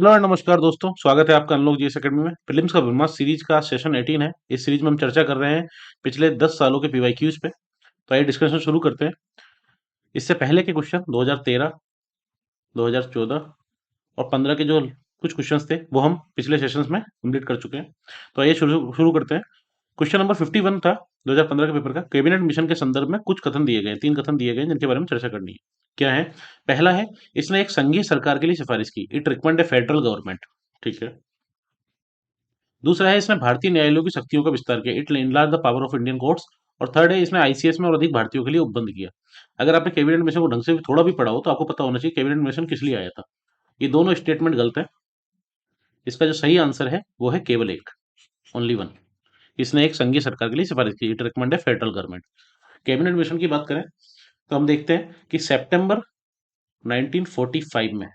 Hello और नमस्कार दोस्तों, स्वागत है आपका अनलॉक जीएस एकेडमी में। प्रीलिम्स का ब्रह्मास्त्र सीरीज का सेशन 18 है। इस सीरीज में हम चर्चा कर रहे हैं पिछले 10 सालों के पीवाईक्यूज पे। तो आइए डिस्कशन शुरू करते हैं। इससे पहले के क्वेश्चन 2013, 2014 और 15 के जो कुछ क्वेश्चंस थे वो हम पिछले सेशंस में कंप्लीट कर चुके हैं। तो आइए शुरू शुरू करते हैं। क्वेश्चन नंबर 51 था 2015 के पेपर का। कैबिनेट मिशन के संदर्भ में कुछ कथन दिए गए, 3 कथन दिए गए जिनके बारे में चर्चा करनी है। क्या है? पहला है, इसने एक संघीय सरकार के लिए सिफारिश की। It recommend A federal government. ठीक है। दूसरा है, इसने भारतीय न्यायालयों की शक्तियों का विस्तार किया। It enlarge the power of Indian courts. और थर्ड है, इसने आईसीएस में और अधिक भारतीयों के लिए उपबंध किया। अगर आपने कैबिनेट मिशन को ढंग से थोड़ा भी पढ़ा हो तो आपको पता होना चाहिए कैबिनेट मिशन किस लिए आया था। ये दोनों स्टेटमेंट गलत है। इसका जो सही आंसर है वो है केवल एक, ओनली वन। इसने एक संघीय सरकार के लिए सिफारिश की। इट रिकमेंड है फेडरल गवर्नमेंट। कैबिनेट मिशन की बात करें तो हम देखते हैं कि सितंबर 1945 में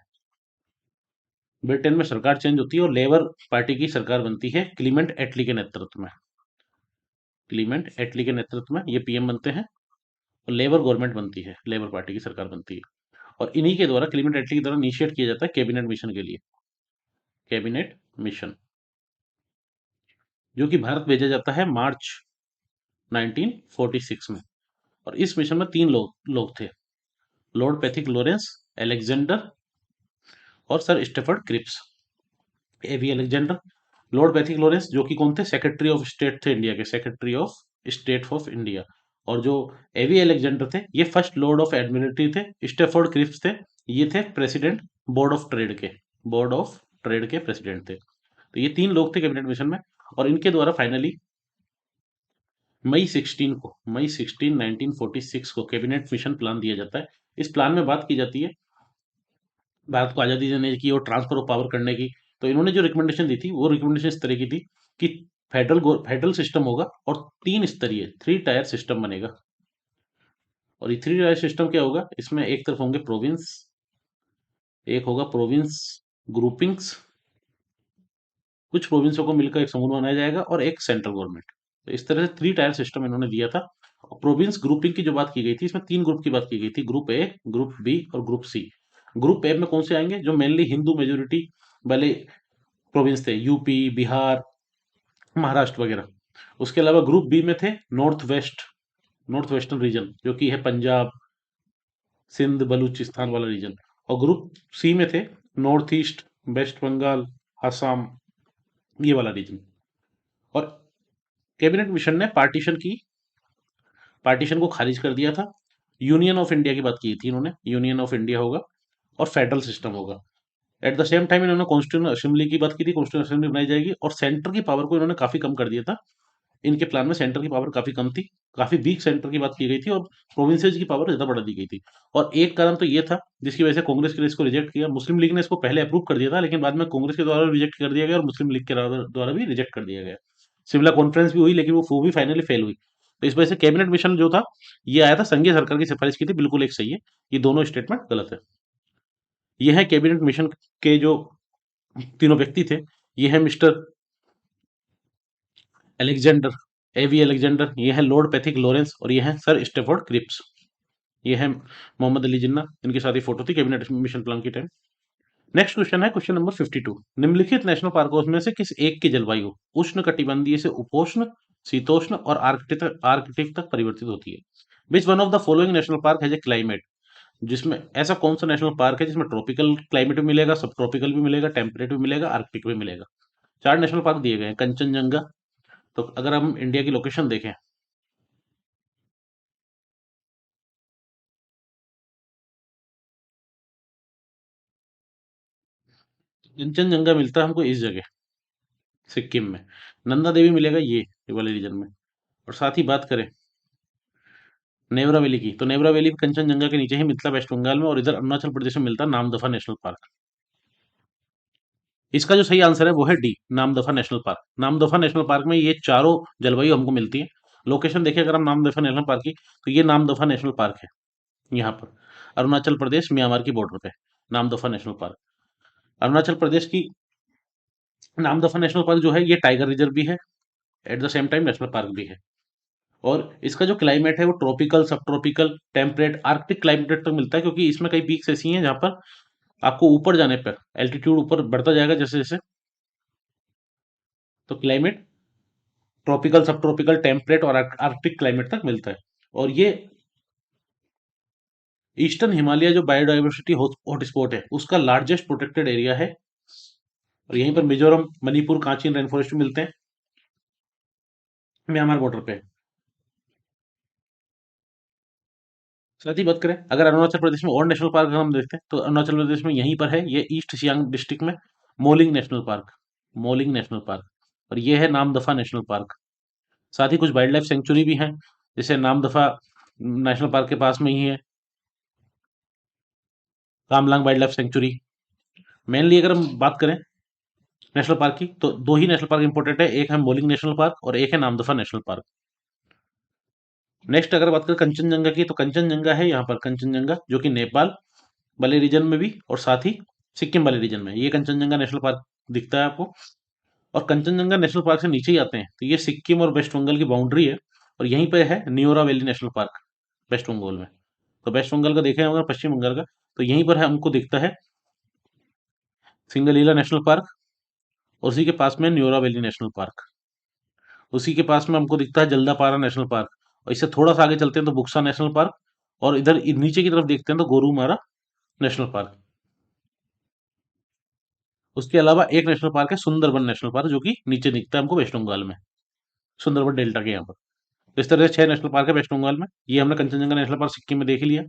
ब्रिटेन में सरकार चेंज होती है और लेबर पार्टी की सरकार बनती है क्लीमेंट एटली के नेतृत्व में। क्लीमेंट एटली के नेतृत्व में ये पीएम बनते हैं और लेबर गवर्नमेंट बनती है, लेबर पार्टी की सरकार बनती है। और इन्हीं के द्वारा, क्लीमेंट एटली के द्वारा इनिशिएट किया जाता है कैबिनेट मिशन के लिए। कैबिनेट मिशन जो कि भारत भेजा जाता है मार्च 1946 में। और इस मिशन में 3 लोग थे, लॉर्ड पैथिक लॉरेंस, एलेक्जेंडर और सर स्टेफर्ड क्रिप्स। एवी अलेक्जेंडर, लॉर्ड पैथिक लॉरेंस जो कि कौन थे? सेक्रेटरी ऑफ स्टेट थे इंडिया के, secretary of state of India. और जो एवी अलेक्जेंडर थे ये फर्स्ट लॉर्ड ऑफ एडमिरल्टी थे। स्टेफोर्ड क्रिप्स थे, ये थे प्रेसिडेंट बोर्ड ऑफ ट्रेड के, बोर्ड ऑफ ट्रेड के प्रेसिडेंट थे। तो ये 3 लोग थे कैबिनेट मिशन में। और इनके द्वारा फाइनली मई 16 1946 को कैबिनेट मिशन प्लान दिया जाता है। इस प्लान में बात की जाती है भारत को आज़ादी देने की और ट्रांसफर ऑफ पावर करने की। तो इन्होंने जो रिकमेंडेशन दी थी वो रिकमेंडेशन इस तरह की थी कि फेडरल सिस्टम होगा और 3 स्तरीय, 3 टायर सिस्टम बनेगा। और ये 3 टायर सिस्टम क्या होगा? इसमें एक तरफ होंगे प्रोविंस, एक होगा प्रोविंस ग्रुपिंग्स, कुछ प्रोविंसों को मिलकर एक समूह बनाया जाएगा, और एक सेंट्रल गवर्नमेंट। तो इस तरह से 3 टायर सिस्टम इन्होंने दिया था। और प्रोविंस ग्रुपिंग की जो बात की गई थी, इसमें 3 ग्रुप की बात की गई थी, ग्रुप ए, ग्रुप बी और ग्रुप सी। ग्रुप ए में कौन से आएंगे? जो मेनली हिंदू मेजोरिटी वाले प्रोविंस थे, यूपी, बिहार, महाराष्ट्र वगैरह। उसके अलावा ग्रुप बी में थे नॉर्थ वेस्टर्न रीजन जो कि है पंजाब, सिंध, बलूचिस्तान वाला रीजन। और ग्रुप सी में थे North East, West Bengal, Assam, ये वाला रीजन। और कैबिनेट मिशन ने पार्टीशन को खारिज कर दिया था। यूनियन ऑफ इंडिया की बात की थी इन्होंने, यूनियन ऑफ इंडिया होगा और फेडरल सिस्टम होगा। एट द सेम टाइम इन्होंने कॉन्स्टिट्यूशन असेंबली की बात की थी, कॉन्स्टिट्यूशन असेंबली बनाई जाएगी। और सेंटर की पावर को इन्होंने काफी कम कर दिया था। इनके प्लान में सेंटर की पावर काफी कम थी, काफी वीक सेंटर की बात की गई थी, और प्रोविंसेस की पावर ज्यादा बढ़ा दी गई थी। और एक कारण तो ये था जिसकी वजह से कांग्रेस के लिए इसको रिजेक्ट किया। मुस्लिम लीग ने इसको पहले अप्रूव कर दिया था, लेकिन बाद में कांग्रेस के द्वारा रिजेक्ट कर दिया गया और मुस्लिम लीग के द्वारा भी रिजेक्ट कर दिया गया। शिमला कॉन्फ्रेंस भी हुई लेकिन वो भी फाइनली फेल हुई। तो इस वजह से कैबिनेट मिशन जो था ये आया था, संघीय सरकार की सिफारिश की थी, बिल्कुल एक सही है। ये दोनों स्टेटमेंट गलत है। ये है कैबिनेट मिशन के जो तीनों व्यक्ति थे। ये है मिस्टर एलेक्जेंडर, एवी अलेक्जेंडर, ये है लॉर्ड पैथिक लॉरेंस, और ये है सर स्टेफोर्ड क्रिप्स। ये है मोहम्मद अली जिन्ना, इनके साथ ही फोटो थी कैबिनेट मिशन प्लान की टाइम। नेक्स्ट क्वेश्चन है क्वेश्चन नंबर 52। निम्नलिखित नेशनल पार्कों में से किस एक की जलवायु उष्ण कटिबंधीय से उपोष्ण, शीतोष्ण और आर्कटिक तक परिवर्तित होती है? Which one of the following national park has a climate, जिसमें ऐसा कौन सा नेशनल पार्क है जिसमें ट्रॉपिकल क्लाइमेट भी मिलेगा, सब ट्रॉपिकल भी मिलेगा, टेम्परेट भी मिलेगा, आर्कटिक भी मिलेगा? 4 नेशनल पार्क दिए गए हैं। कंचनजंगा, तो अगर हम इंडिया की लोकेशन देखें, कंचनजंगा मिलता है हमको इस जगह, सिक्किम में। नंदा देवी मिलेगा ये वाले रीजन में। और साथ ही बात करें नेवरा वैली की, तो नेवरा वैली भी कंचनजंगा के नीचे ही मिलता है, वेस्ट बंगाल में। और इधर अरुणाचल प्रदेश में मिलता है नामदफा नेशनल पार्क। इसका जो सही आंसर है वो है D, Namdapha national park. Namdapha national park में ये चारों जलवायु हमको मिलती है। लोकेशन देखिए अगर हम नामदफा नेशनल पार्क की, तो ये नामदफा नेशनल पार्क है, यहाँ पर अरुणाचल प्रदेश म्यांमार की बॉर्डर पे नामदफा नेशनल पार्क। अरुणाचल प्रदेश की नामदफा नेशनल पार्क जो है ये टाइगर रिजर्व भी है, at the same time national park भी है। और इसका जो क्लाइमेट है वो ट्रॉपिकल, सब ट्रॉपिकल, टेम्परेट, आर्कटिक क्लाइमेट तक मिलता है, क्योंकि इसमें कई पीक्स ऐसी हैं जहाँ पर आपको ऊपर जाने पर, एल्टीट्यूड ऊपर बढ़ता जाएगा जैसे जैसे, तो क्लाइमेट ट्रॉपिकल, सब ट्रॉपिकल, टेम्परेट और आर्कटिक क्लाइमेट तक मिलता है। और ये ईस्टर्न हिमालय जो बायोडाइवर्सिटी हॉटस्पॉट है उसका लार्जेस्ट प्रोटेक्टेड एरिया है, और यहीं पर मिजोरम, मणिपुर, कांची रेन फॉरेस्ट मिलते हैं, म्यांमार बॉर्डर पे। साथ ही बात करें अगर अरुणाचल प्रदेश में और नेशनल पार्क हम देखते हैं, तो अरुणाचल प्रदेश में यहीं पर है, ये ईस्ट सियांग डिस्ट्रिक्ट में moulding national park, moulding national park, और ये है नामदफा नेशनल पार्क। साथ ही कुछ वाइल्ड लाइफ सेंचुरी भी हैं, जैसे नामदफा नेशनल पार्क के पास में ही है रामलांग वाइल्ड लाइफ सेंचुरी। मेनली अगर हम बात करें नेशनल पार्क की, तो दो ही नेशनल पार्क इंपॉर्टेंट है, एक है मोलिंग नेशनल पार्क और एक है नामदफा नेशनल पार्क। नेक्स्ट अगर बात करें कंचनजंगा की, तो कंचनजंगा है यहाँ पर, कंचनजंगा जो कि नेपाल वाले रीजन में भी और साथ ही सिक्किम वाले रीजन में ये कंचनजंगा नेशनल पार्क दिखता है आपको। और कंचनजंगा नेशनल पार्क से नीचे ही आते हैं तो ये सिक्किम और वेस्ट बंगाल की बाउंड्री है, और यहीं पे है Neora valley national park, West Bengal में। तो वेस्ट बंगाल का देखें अगर पश्चिम बंगाल का, तो यहीं पर है हमको दिखता है सिंगलीला नेशनल पार्क, और उसी के पास में न्योरा वैली नेशनल पार्क, उसी के पास में हमको दिखता है जल्दापारा नेशनल पार्क, और इससे थोड़ा सा आगे चलते हैं तो बुक्सा नेशनल पार्क, और इधर नीचे की तरफ देखते हैं तो गोरुमारा नेशनल पार्क। उसके अलावा एक नेशनल पार्क है सुंदरबन नेशनल पार्क, जो कि नीचे दिखता है हमको वेस्ट बंगाल में, सुंदरबन डेल्टा के यहाँ पर। तो इस तरह से 6 नेशनल पार्क है वेस्ट बंगाल में, ये हमने कंचनजंगा नेशनल पार्क सिक्किम में देख लिया।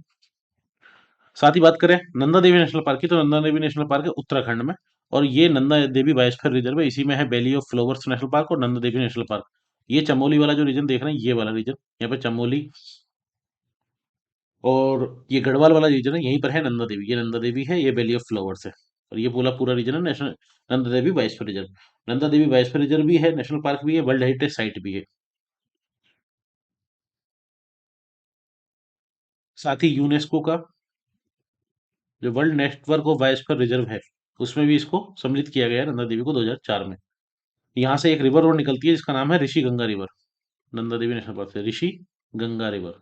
साथ ही बात करें नंदा देवी नेशनल पार्क की, तो नंदा देवी नेशनल पार्क है उत्तराखंड में, और ये नंदा देवी बायोस्फीयर रिजर्व है, इसी में है valley of flowers national park और नंदा देवी नेशनल पार्क। ये चमोली वाला जो रीजन देख रहे हैं, ये वाला रीजन, यहाँ पे चमोली और ये गढ़वाल वाला रीजन है, यहीं पर है नंदा देवी, ये नंदा देवी है, ये वैली ऑफ फ्लावर्स है, और ये पूरा पूरा रीजन है national Nanda Devi biosphere reserve. Nanda Devi biosphere reserve भी है, नेशनल पार्क भी है, वर्ल्ड हेरिटेज साइट भी है। साथ ही यूनेस्को का जो world network of biosphere reserve है, उसमें भी इसको सम्मिलित किया गया है नंदा देवी को 2004 में। यहाँ से एक रिवर रोड निकलती है जिसका नाम है Rishi Ganga river, Nanda Devi national park से ऋषि गंगा रिवर।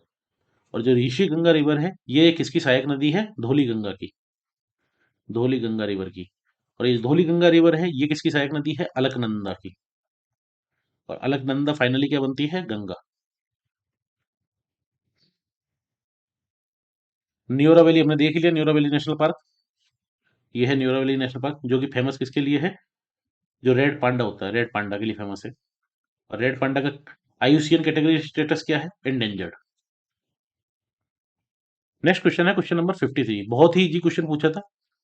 और जो ऋषि गंगा रिवर है ये किसकी सहायक नदी है, धौली गंगा की, धौली गंगा रिवर की। और ये धौली गंगा रिवर है ये किसकी सहायक नदी है, अलकनंदा की, और अलकनंदा फाइनली क्या बनती है, गंगा। न्योरा वैली हमने देख लिया, न्योरा वैली नेशनल पार्क, ये है न्योरा वैली नेशनल पार्क, जो कि फेमस किसके लिए है, जो रेड पांडा होता है, रेड पांडा के लिए फेमस है। और रेड पांडा का आईयूसीएन कैटेगरी स्टेटस क्या है, इंडेंजर्ड। नेक्स्ट क्वेश्चन है क्वेश्चन नंबर 53, बहुत ही इजी क्वेश्चन पूछा था।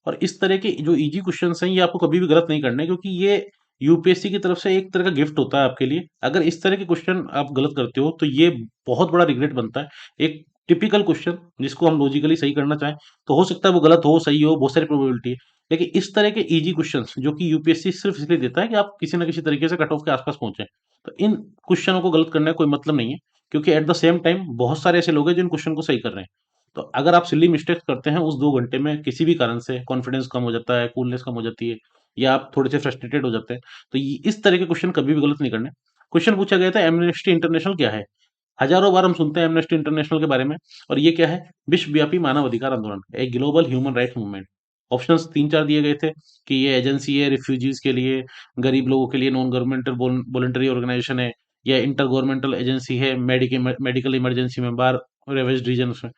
और इस तरह के जो इजी क्वेश्चन हैं ये आपको कभी भी गलत नहीं करने, क्योंकि ये यूपीएससी की तरफ से एक तरह का गिफ्ट होता है आपके लिए। अगर इस तरह के क्वेश्चन आप गलत करते हो तो ये बहुत बड़ा रिग्रेट बनता है। एक टिपिकल क्वेश्चन जिसको हम लॉजिकली सही करना चाहें तो हो सकता है वो गलत हो, सही हो, बहुत सारी प्रोबेबिलिटी है। लेकिन इस तरह के इजी क्वेश्चंस जो कि यूपीएससी सिर्फ इसलिए देता है कि आप किसी ना किसी तरीके से कट ऑफ के आसपास पहुंचे, तो इन क्वेश्चनों को गलत करने का कोई मतलब नहीं है, क्योंकि एट द सेम टाइम बहुत सारे ऐसे लोग हैं जो इन क्वेश्चन को सही कर रहे हैं। तो अगर आप सिली मिस्टेक्स करते हैं उस 2 घंटे में किसी भी कारण से, कॉन्फिडेंस कम हो जाता है, कूलनेस कम हो जाती है, या आप थोड़े से फ्रस्ट्रेटेड हो जाते हैं, तो इस तरह के क्वेश्चन कभी भी गलत नहीं करने। क्वेश्चन पूछा गया था एमनेस्टी इंटरनेशनल क्या है, हजारों बार हम सुनते हैं एमनेस्टी इंटरनेशनल के बारे में, और ये क्या है, विश्वव्यापी मानव अधिकार आंदोलन, एक global human rights movement. Options 3-4 दिए गए थे कि ये एजेंसी है रिफ्यूजीज के लिए, गरीब लोगों के लिए, नॉन गवर्नमेंटल वॉलंटरी ऑर्गेनाइजेशन है, या इंटर गवर्नमेंटल एजेंसी है, मेडिकल इमरजेंसी में बार रेवेज रीजन में।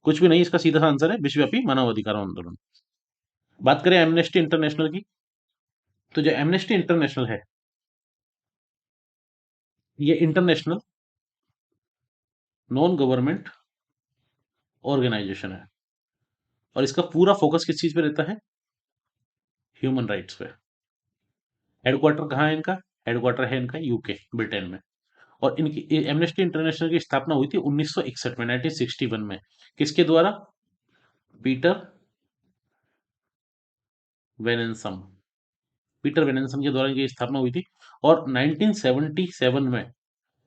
कुछ भी नहीं, इसका सीधा सा आंसर है विश्वव्यापी मानव अधिकार आंदोलन। बात करें एमनेस्टी इंटरनेशनल की, तो जो एमनेस्टी इंटरनेशनल है ये इंटरनेशनल नॉन गवर्नमेंट ऑर्गेनाइजेशन है, और इसका पूरा फोकस किस चीज पे रहता है, ह्यूमन राइट्स पे। हेडक्वार्टर कहाँ है इनका, हेडक्वार्टर है इनका यूके, ब्रिटेन में। और इनकी एमनेस्टी इंटरनेशनल की स्थापना हुई थी 1961 में, 1961 में। किसके द्वारा, पीटर वेनेंसम, पीटर वेनेंसम के द्वारा इनकी स्थापना हुई थी। और 1977 में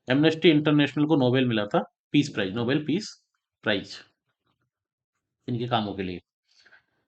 एमनेस्टी इंटरनेशनल को नोबेल मिला था, peace prize, Nobel peace prize, इनके कामों के लिए।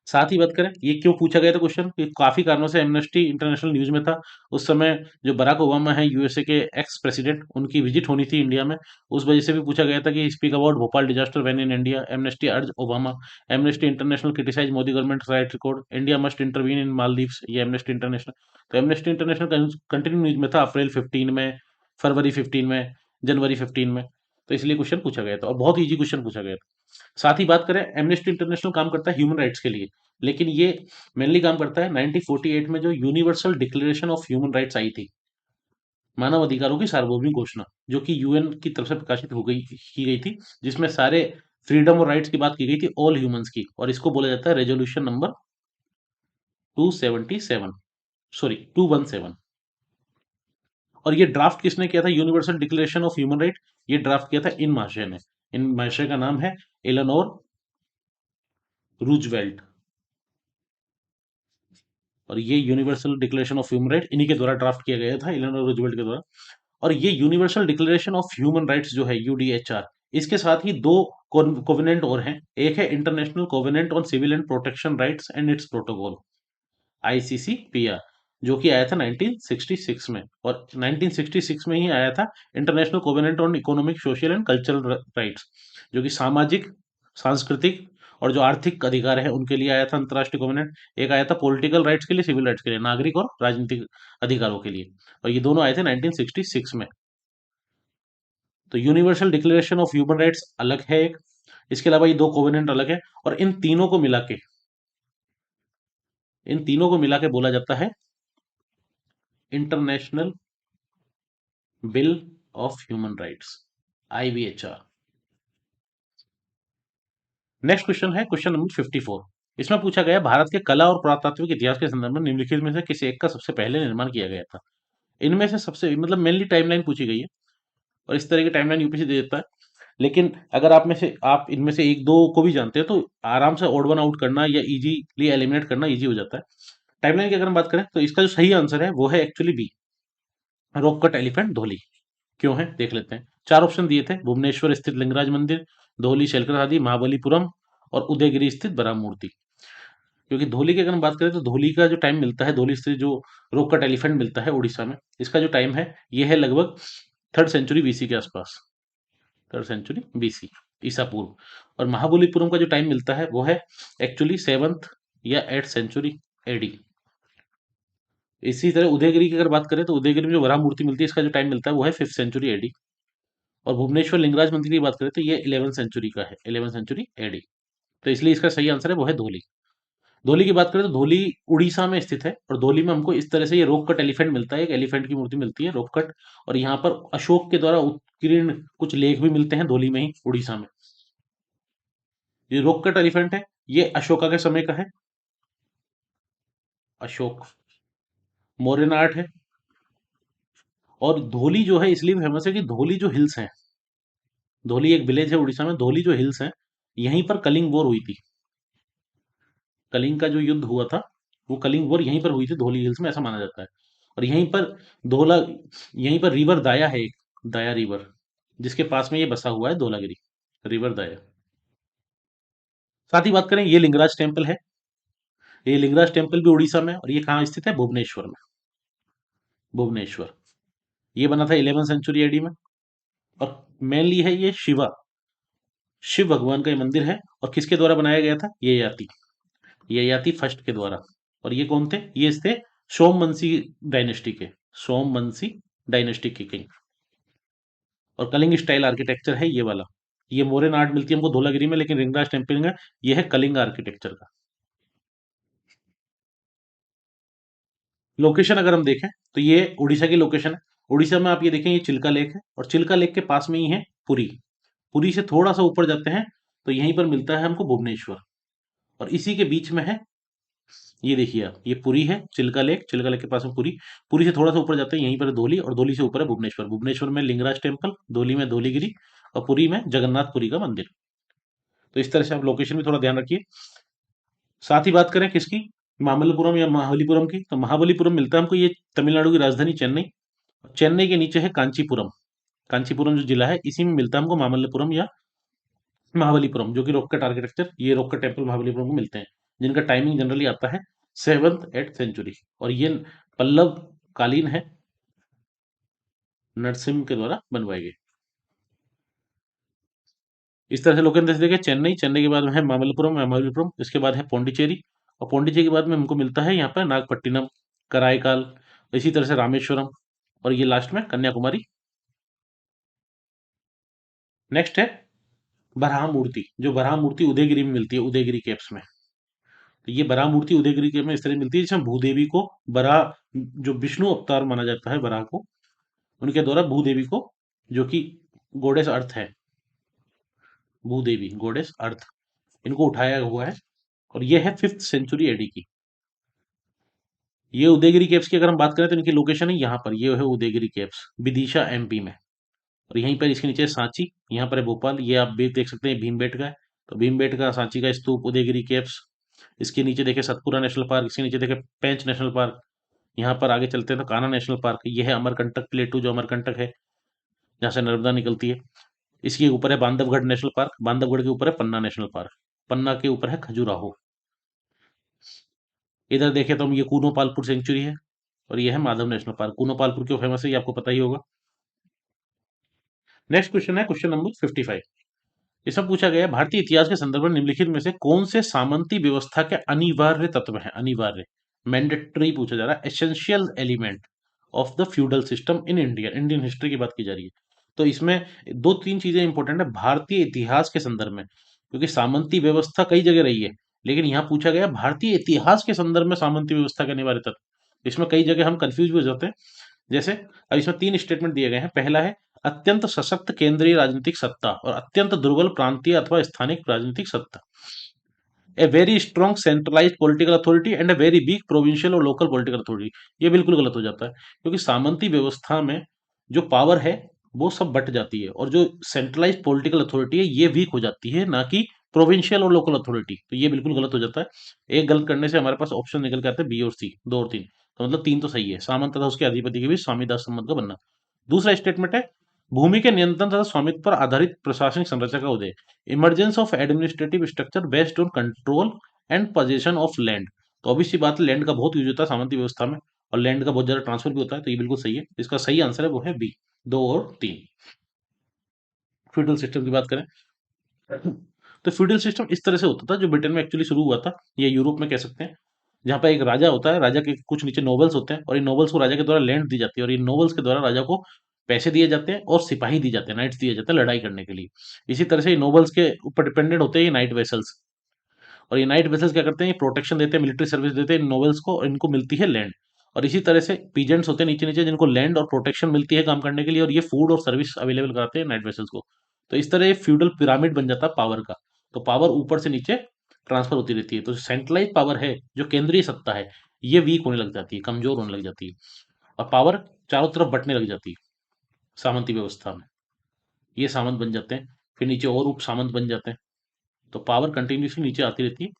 साथ ही बात करें ये क्यों पूछा गया था क्वेश्चन, कि काफी कारणों से एमनेस्टी इंटरनेशनल न्यूज में था। उस समय जो बराक ओबामा है यूएसए के एक्स प्रेसिडेंट, उनकी विजिट होनी थी इंडिया में। उस वजह से भी पूछा गया था कि speak about Bhopal disaster when in India, Amnesty urge Obama, Amnesty International criticise Modi government right record, India must intervene in Maldives, ये एमनेस्टी इंटरनेशनल। तो एमनेस्टी इंटरनेशनल कंटिन्यू न्यूज में था अप्रैल 15 में, फरवरी 15 में, जनवरी 15 में। तो इसलिए क्वेश्चन पूछा गया था और बहुत ईजी क्वेश्चन पूछा गया था। साथ ही बात करें, एमनेस्टी इंटरनेशनल काम करता है ह्यूमन राइट्स के लिए, लेकिन ये मेनली काम करता है 1948 में जो universal declaration of human rights आई थी, मानव अधिकारों की सार्वभौमिक घोषणा, जो कि यूएन की तरफ से प्रकाशित हो गई की गई थी, जिसमें सारे फ्रीडम और राइट्स की बात की गई थी, ऑल ह्यूमंस की, और इसको बोला जाता है रेजोल्यूशन नंबर 277, सॉरी 217। और ये ड्राफ्ट किसने किया था, universal declaration of human right, ये ड्राफ्ट किया था इन महाशय ने। इन महाशय का नाम है एलेनोर रूजवेल्ट, और ये universal declaration of human right इन्हीं के द्वारा ड्राफ्ट किया गया था, एलेनोर रूजवेल्ट के द्वारा। और ये universal declaration of human rights जो है यूडीएचआर, इसके साथ ही दो कोवेनेंट और हैं। एक है international covenant on civil and protection rights and its protocol, ICCPR, जो कि आया था 1966 में। और 1966 में ही आया था international covenant on economic social and cultural rights, जो कि सामाजिक, सांस्कृतिक और जो आर्थिक अधिकार है उनके लिए आया था अंतर्राष्ट्रीय कोवेनेंट। एक आया था पॉलिटिकल राइट्स के लिए, सिविल राइट्स के लिए, नागरिक और राजनीतिक अधिकारों के लिए, और ये दोनों आए थे 1966 में। तो universal declaration of human rights अलग है एक, इसके अलावा ये दो कोवेनेंट अलग है, और इन तीनों को मिला के बोला जाता है international bill of human rights, IBHR. Next question है क्वेश्चन नंबर 54। इसमें पूछा गया भारत के कला और पुरातात्विक इतिहास के संदर्भ में निम्नलिखित में से किसी एक का सबसे पहले निर्माण किया गया था। इनमें से सबसे मतलब मेनली टाइमलाइन पूछी गई है, और इस तरह की टाइमलाइन यूपीएससी दे देता है। लेकिन अगर आप इनमें से एक दो को भी जानते हैं तो आराम से ऑड वन आउट करना या इजीली एलिमिनेट करना इजी हो जाता है। टाइमलाइन की अगर हम बात करें तो इसका जो सही आंसर है वो है actually B, rock cut elephant Dhauli. क्यों है देख लेते हैं। चार ऑप्शन दिए थे, भुवनेश्वर स्थित लिंगराज मंदिर, धौली शैलकर आदि, महाबलीपुरम और उदयगिरी स्थित बराह मूर्ति। क्योंकि धौली की अगर हम बात करें तो धौली का जो टाइम मिलता है, धौली स्थित जो रॉक कट एलिफेंट मिलता है उड़ीसा में, इसका जो टाइम है ये है लगभग 3rd सेंचुरी बीसी के आसपास, 3rd सेंचुरी बीसी, ईसा पूर्व। और महाबलीपुरम का जो टाइम मिलता है वो है एक्चुअली 7th या 8th सेंचुरी एडी। इसी तरह उदयगिरी की अगर बात करें तो उदयगिरी में जो वराह मूर्ति मिलती है इसका जो टाइम मिलता है वो है 5th सेंचुरी एडी। और भुवनेश्वर लिंगराज मंदिर की बात करें तो ये 11th सेंचुरी का है, 11th सेंचुरी एडी। तो इसलिए इसका सही आंसर है वो है धौली। धौली की बात करें तो धौली उड़ीसा में स्थित है, और धौली में हमको इस तरह से ये रॉक कट एलिफेंट मिलता है, एक एलिफेंट की मूर्ति मिलती है रॉक कट। और यहाँ पर अशोक के द्वारा उत्कीर्ण कुछ लेख भी मिलते हैं धौली में ही, उड़ीसा में। ये रॉक कट एलिफेंट है, ये अशोका के समय का है, अशोक, मौर्यन आर्ट है। और धौली जो है इसलिए फेमस है कि धौली जो हिल्स हैं, धौली एक विलेज है उड़ीसा में, धौली जो हिल्स हैं, यहीं पर कलिंग वॉर हुई थी। कलिंग का जो युद्ध हुआ था वो कलिंग वॉर यहीं पर हुई थी, धौली हिल्स में, ऐसा माना जाता है। और यहीं पर धौला यहीं पर रिवर दाया है एक, दाया रिवर, जिसके पास में ये बसा हुआ है धौलागिरी, रिवर दाया। साथ ही बात करें, ये लिंगराज टेम्पल है, ये लिंगराज टेम्पल भी उड़ीसा में, और ये कहाँ स्थित है, भुवनेश्वर में, भुवनेश्वर। ये बना था 11th सेंचुरी एडी में। और मेनली है ये शिव भगवान का ये मंदिर है। और किसके द्वारा बनाया गया था, ये याति फर्स्ट के द्वारा। और ये कौन थे, ये थे सोमवंशी डायनेस्टी के, सोमवंशी डायनेस्टी के किंग। और कलिंग स्टाइल आर्किटेक्चर है ये वाला। ये मोरन आर्ट मिलती है हमको धौलागिरी में, लेकिन रिंगराज टेम्पल है ये है कलिंग आर्किटेक्चर का। लोकेशन अगर हम देखें तो ये उड़ीसा की लोकेशन है। उड़ीसा में आप ये देखें, ये चिल्का लेक है, और चिल्का लेक के पास में ही है पुरी। पुरी से थोड़ा सा ऊपर जाते हैं तो यहीं पर मिलता है हमको भुवनेश्वर, और इसी के बीच में है, ये देखिए आप, ये पुरी है, चिल्का लेक, चिल्का लेक के पास में पुरी। पुरी से थोड़ा सा ऊपर जाते हैं यहीं पर है धौली, और धौली से ऊपर है भुवनेश्वर। भुवनेश्वर में लिंगराज टेम्पल, धौली में धौलीगिरी, और पुरी में जगन्नाथपुरी का मंदिर। तो इस तरह से आप लोकेशन भी थोड़ा ध्यान रखिए। साथ ही बात करें किसकी, मामल्लपुरम या महाबलीपुरम की, तो महाबलीपुरम मिलता है हमको ये तमिलनाडु की राजधानी चेन्नई। चेन्नई के नीचे है कांचीपुरम, कांचीपुरम जो जिला है इसी में मिलता है हमको मामल्लपुरम या महाबलीपुरम, जो कि रॉक कट आर्किटेक्चर, ये रॉक कट टेम्पल महाबलीपुरम को मिलते हैं। जिनका टाइमिंग जनरली आता है 7th 8th सेंचुरी, और ये पल्लव कालीन है, नरसिम्हा के द्वारा बनवाए गए। इस तरह से लोकेशन जैसे देखिए, चेन्नई, चेन्नई के बाद में है मामल्लपुरम, मामल्लपुरम, इसके बाद है पौंडीचेरी, और पौंडीचेरी के बाद में हमको मिलता है यहाँ पर नागपट्टिनम, कराईकाल, इसी तरह से रामेश्वरम, और ये लास्ट में कन्याकुमारी। नेक्स्ट है बराह मूर्ति, जो बराह मूर्ति उदयगिरी में मिलती है, उदयगिरी केव्स में। तो ये बराह मूर्ति उदयगिरी केव में इस तरह मिलती है, जिसमें भूदेवी को बराह, जो विष्णु अवतार माना जाता है बराह को, उनके द्वारा भूदेवी को, जो कि गोडेस अर्थ है, भूदेवी गोडेस अर्थ, इनको उठाया हुआ है, और ये है 5th सेंचुरी एडी की। ये उदयगिरी केव्स की अगर हम बात करें तो इनकी लोकेशन है यहाँ पर, ये है उदयगिरी केव्स, विदिशा एमपी में, और यहीं पर इसके नीचे है सांची, यहाँ पर है भोपाल, ये आप भी देख सकते हैं भीमबेटका है, तो भीमबेटका सांची का स्तूप, उदयगिरी केव्स, इसके नीचे देखे सतपुरा नेशनल पार्क, इसके नीचे देखे पेंच नेशनल पार्क, यहाँ पर आगे चलते हैं तो कान्हा नेशनल पार्क, ये है अमरकंटक प्लेटू, जो अमरकंटक है जहाँ से नर्मदा निकलती है। इसके ऊपर है बांधवगढ़ नेशनल पार्क, बांधवगढ़ के ऊपर है पन्ना नेशनल पार्क, पन्ना के ऊपर है खजुराहो। इधर देखें तो हम, ये कूनो पालपुर सेंचुरी है, और ये है माधव नेशनल पार्क। कूनो पालपुर क्यों फेमस है ये आपको पता ही होगा। नेक्स्ट क्वेश्चन है क्वेश्चन नंबर 55। इसमें पूछा गया है, भारतीय इतिहास के संदर्भ में निम्नलिखित में से कौन से सामंती व्यवस्था के अनिवार्य तत्व हैं, अनिवार्य, मैंडेटरी पूछा जा रहा है, essential element of the feudal system in India, Indian history की बात की जा रही है। तो इसमें दो तीन चीजें इंपॉर्टेंट है भारतीय इतिहास के संदर्भ में, क्योंकि सामंती व्यवस्था कई जगह रही है, लेकिन यहाँ पूछा गया भारतीय इतिहास के संदर्भ में सामंती व्यवस्था के अनिवार्य तत्व। इसमें कई जगह हम कंफ्यूज भी हो जाते हैं। जैसे अब इसमें तीन स्टेटमेंट दिए गए हैं। पहला है अत्यंत सशक्त केंद्रीय राजनीतिक सत्ता और अत्यंत दुर्बल प्रांतीय अथवा स्थानिक राजनीतिक सत्ता, a very strong centralised political authority and a very weak provincial और लोकल पॉलिटिकल अथॉरिटी। ये बिल्कुल गलत हो जाता है, क्योंकि सामंती व्यवस्था में जो पावर है वो सब बट जाती है, और जो सेंट्रलाइज्ड पॉलिटिकल अथॉरिटी है ये वीक हो जाती है, ना कि प्रोविंशियल और लोकल अथॉरिटी। तो ये बिल्कुल गलत हो जाता है। एक गलत करने से हमारे पास ऑप्शन निकल के आते हैं बी और सी, दो और तीन, तो मतलब तीन तो सही है। सामंत तथा उसके अधिपति के बीच स्वामीदास संबंध का बनना। दूसरा स्टेटमेंट है भूमि के नियंत्रण तथा स्वामित्व पर आधारित प्रशासनिक संरचना का उदय, emergence of administrative structure based on control and position of land. तो ऑब्वियस सी बात है, लैंड का बहुत यूज होता है सामंती व्यवस्था में, और लैंड का बहुत ज्यादा ट्रांसफर भी होता है, तो ये बिल्कुल सही है। इसका सही आंसर है वो है बी, दो और तीन। फ्यूडल सिस्टम की बात करें तो फ्यूडल सिस्टम इस तरह से होता था, जो ब्रिटेन में एक्चुअली शुरू हुआ था, या यूरोप में कह सकते हैं, जहाँ पे एक राजा होता है, राजा के कुछ नीचे नोबल्स होते हैं, और इन नोबल्स को राजा के द्वारा लैंड दी जाती है, और इन नोबल्स के द्वारा राजा को पैसे दिए जाते हैं और सिपाही दिए जाते हैं, नाइट्स दिए जाते हैं लड़ाई करने के लिए। इसी तरह से ये नोबल्स के ऊपर डिपेंडेंट होते हैं ये नाइट वेसल्स, और ये नाइट वेसल्स क्या करते हैं, ये प्रोटेक्शन देते हैं, मिलिट्री सर्विस देते हैं इन नोबल्स को, और इनको मिलती है लैंड। और इसी तरह से पीजेंट्स होते हैं नीचे नीचे, जिनको लैंड और प्रोटेक्शन मिलती है काम करने के लिए, और ये फूड और सर्विस अवेलेबल कराते हैं नाइट वेसल्स को। तो इस तरह ये फ्यूडल पिरामिड बन जाता है पावर का। तो पावर ऊपर से नीचे ट्रांसफर होती रहती है, तो सेंट्रलाइज पावर है, जो केंद्रीय सत्ता है, ये वीक होने लग जाती है, कमजोर होने लग जाती है, और पावर चारों तरफ बंटने लग जाती है सामंती व्यवस्था में। ये सामंत बन जाते हैं, फिर नीचे और उप सामंत बन जाते हैं, तो पावर कंटिन्यूसली नीचे आती रहती है।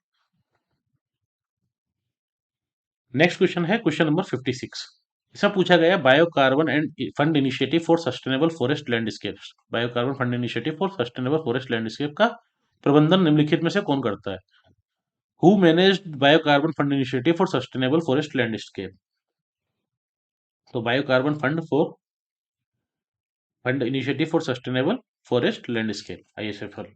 नेक्स्ट क्वेश्चन है क्वेश्चन नंबर 56। इसमें पूछा गया biocarbon and fund initiative for sustainable forest landscapes, biocarbon fund initiative for sustainable forest landscape का प्रबंधन निम्नलिखित में से कौन करता है। Who managed biocarbon fund initiative for sustainable forest landscape. तो biocarbon fund initiative for sustainable forest landscape, ISFL.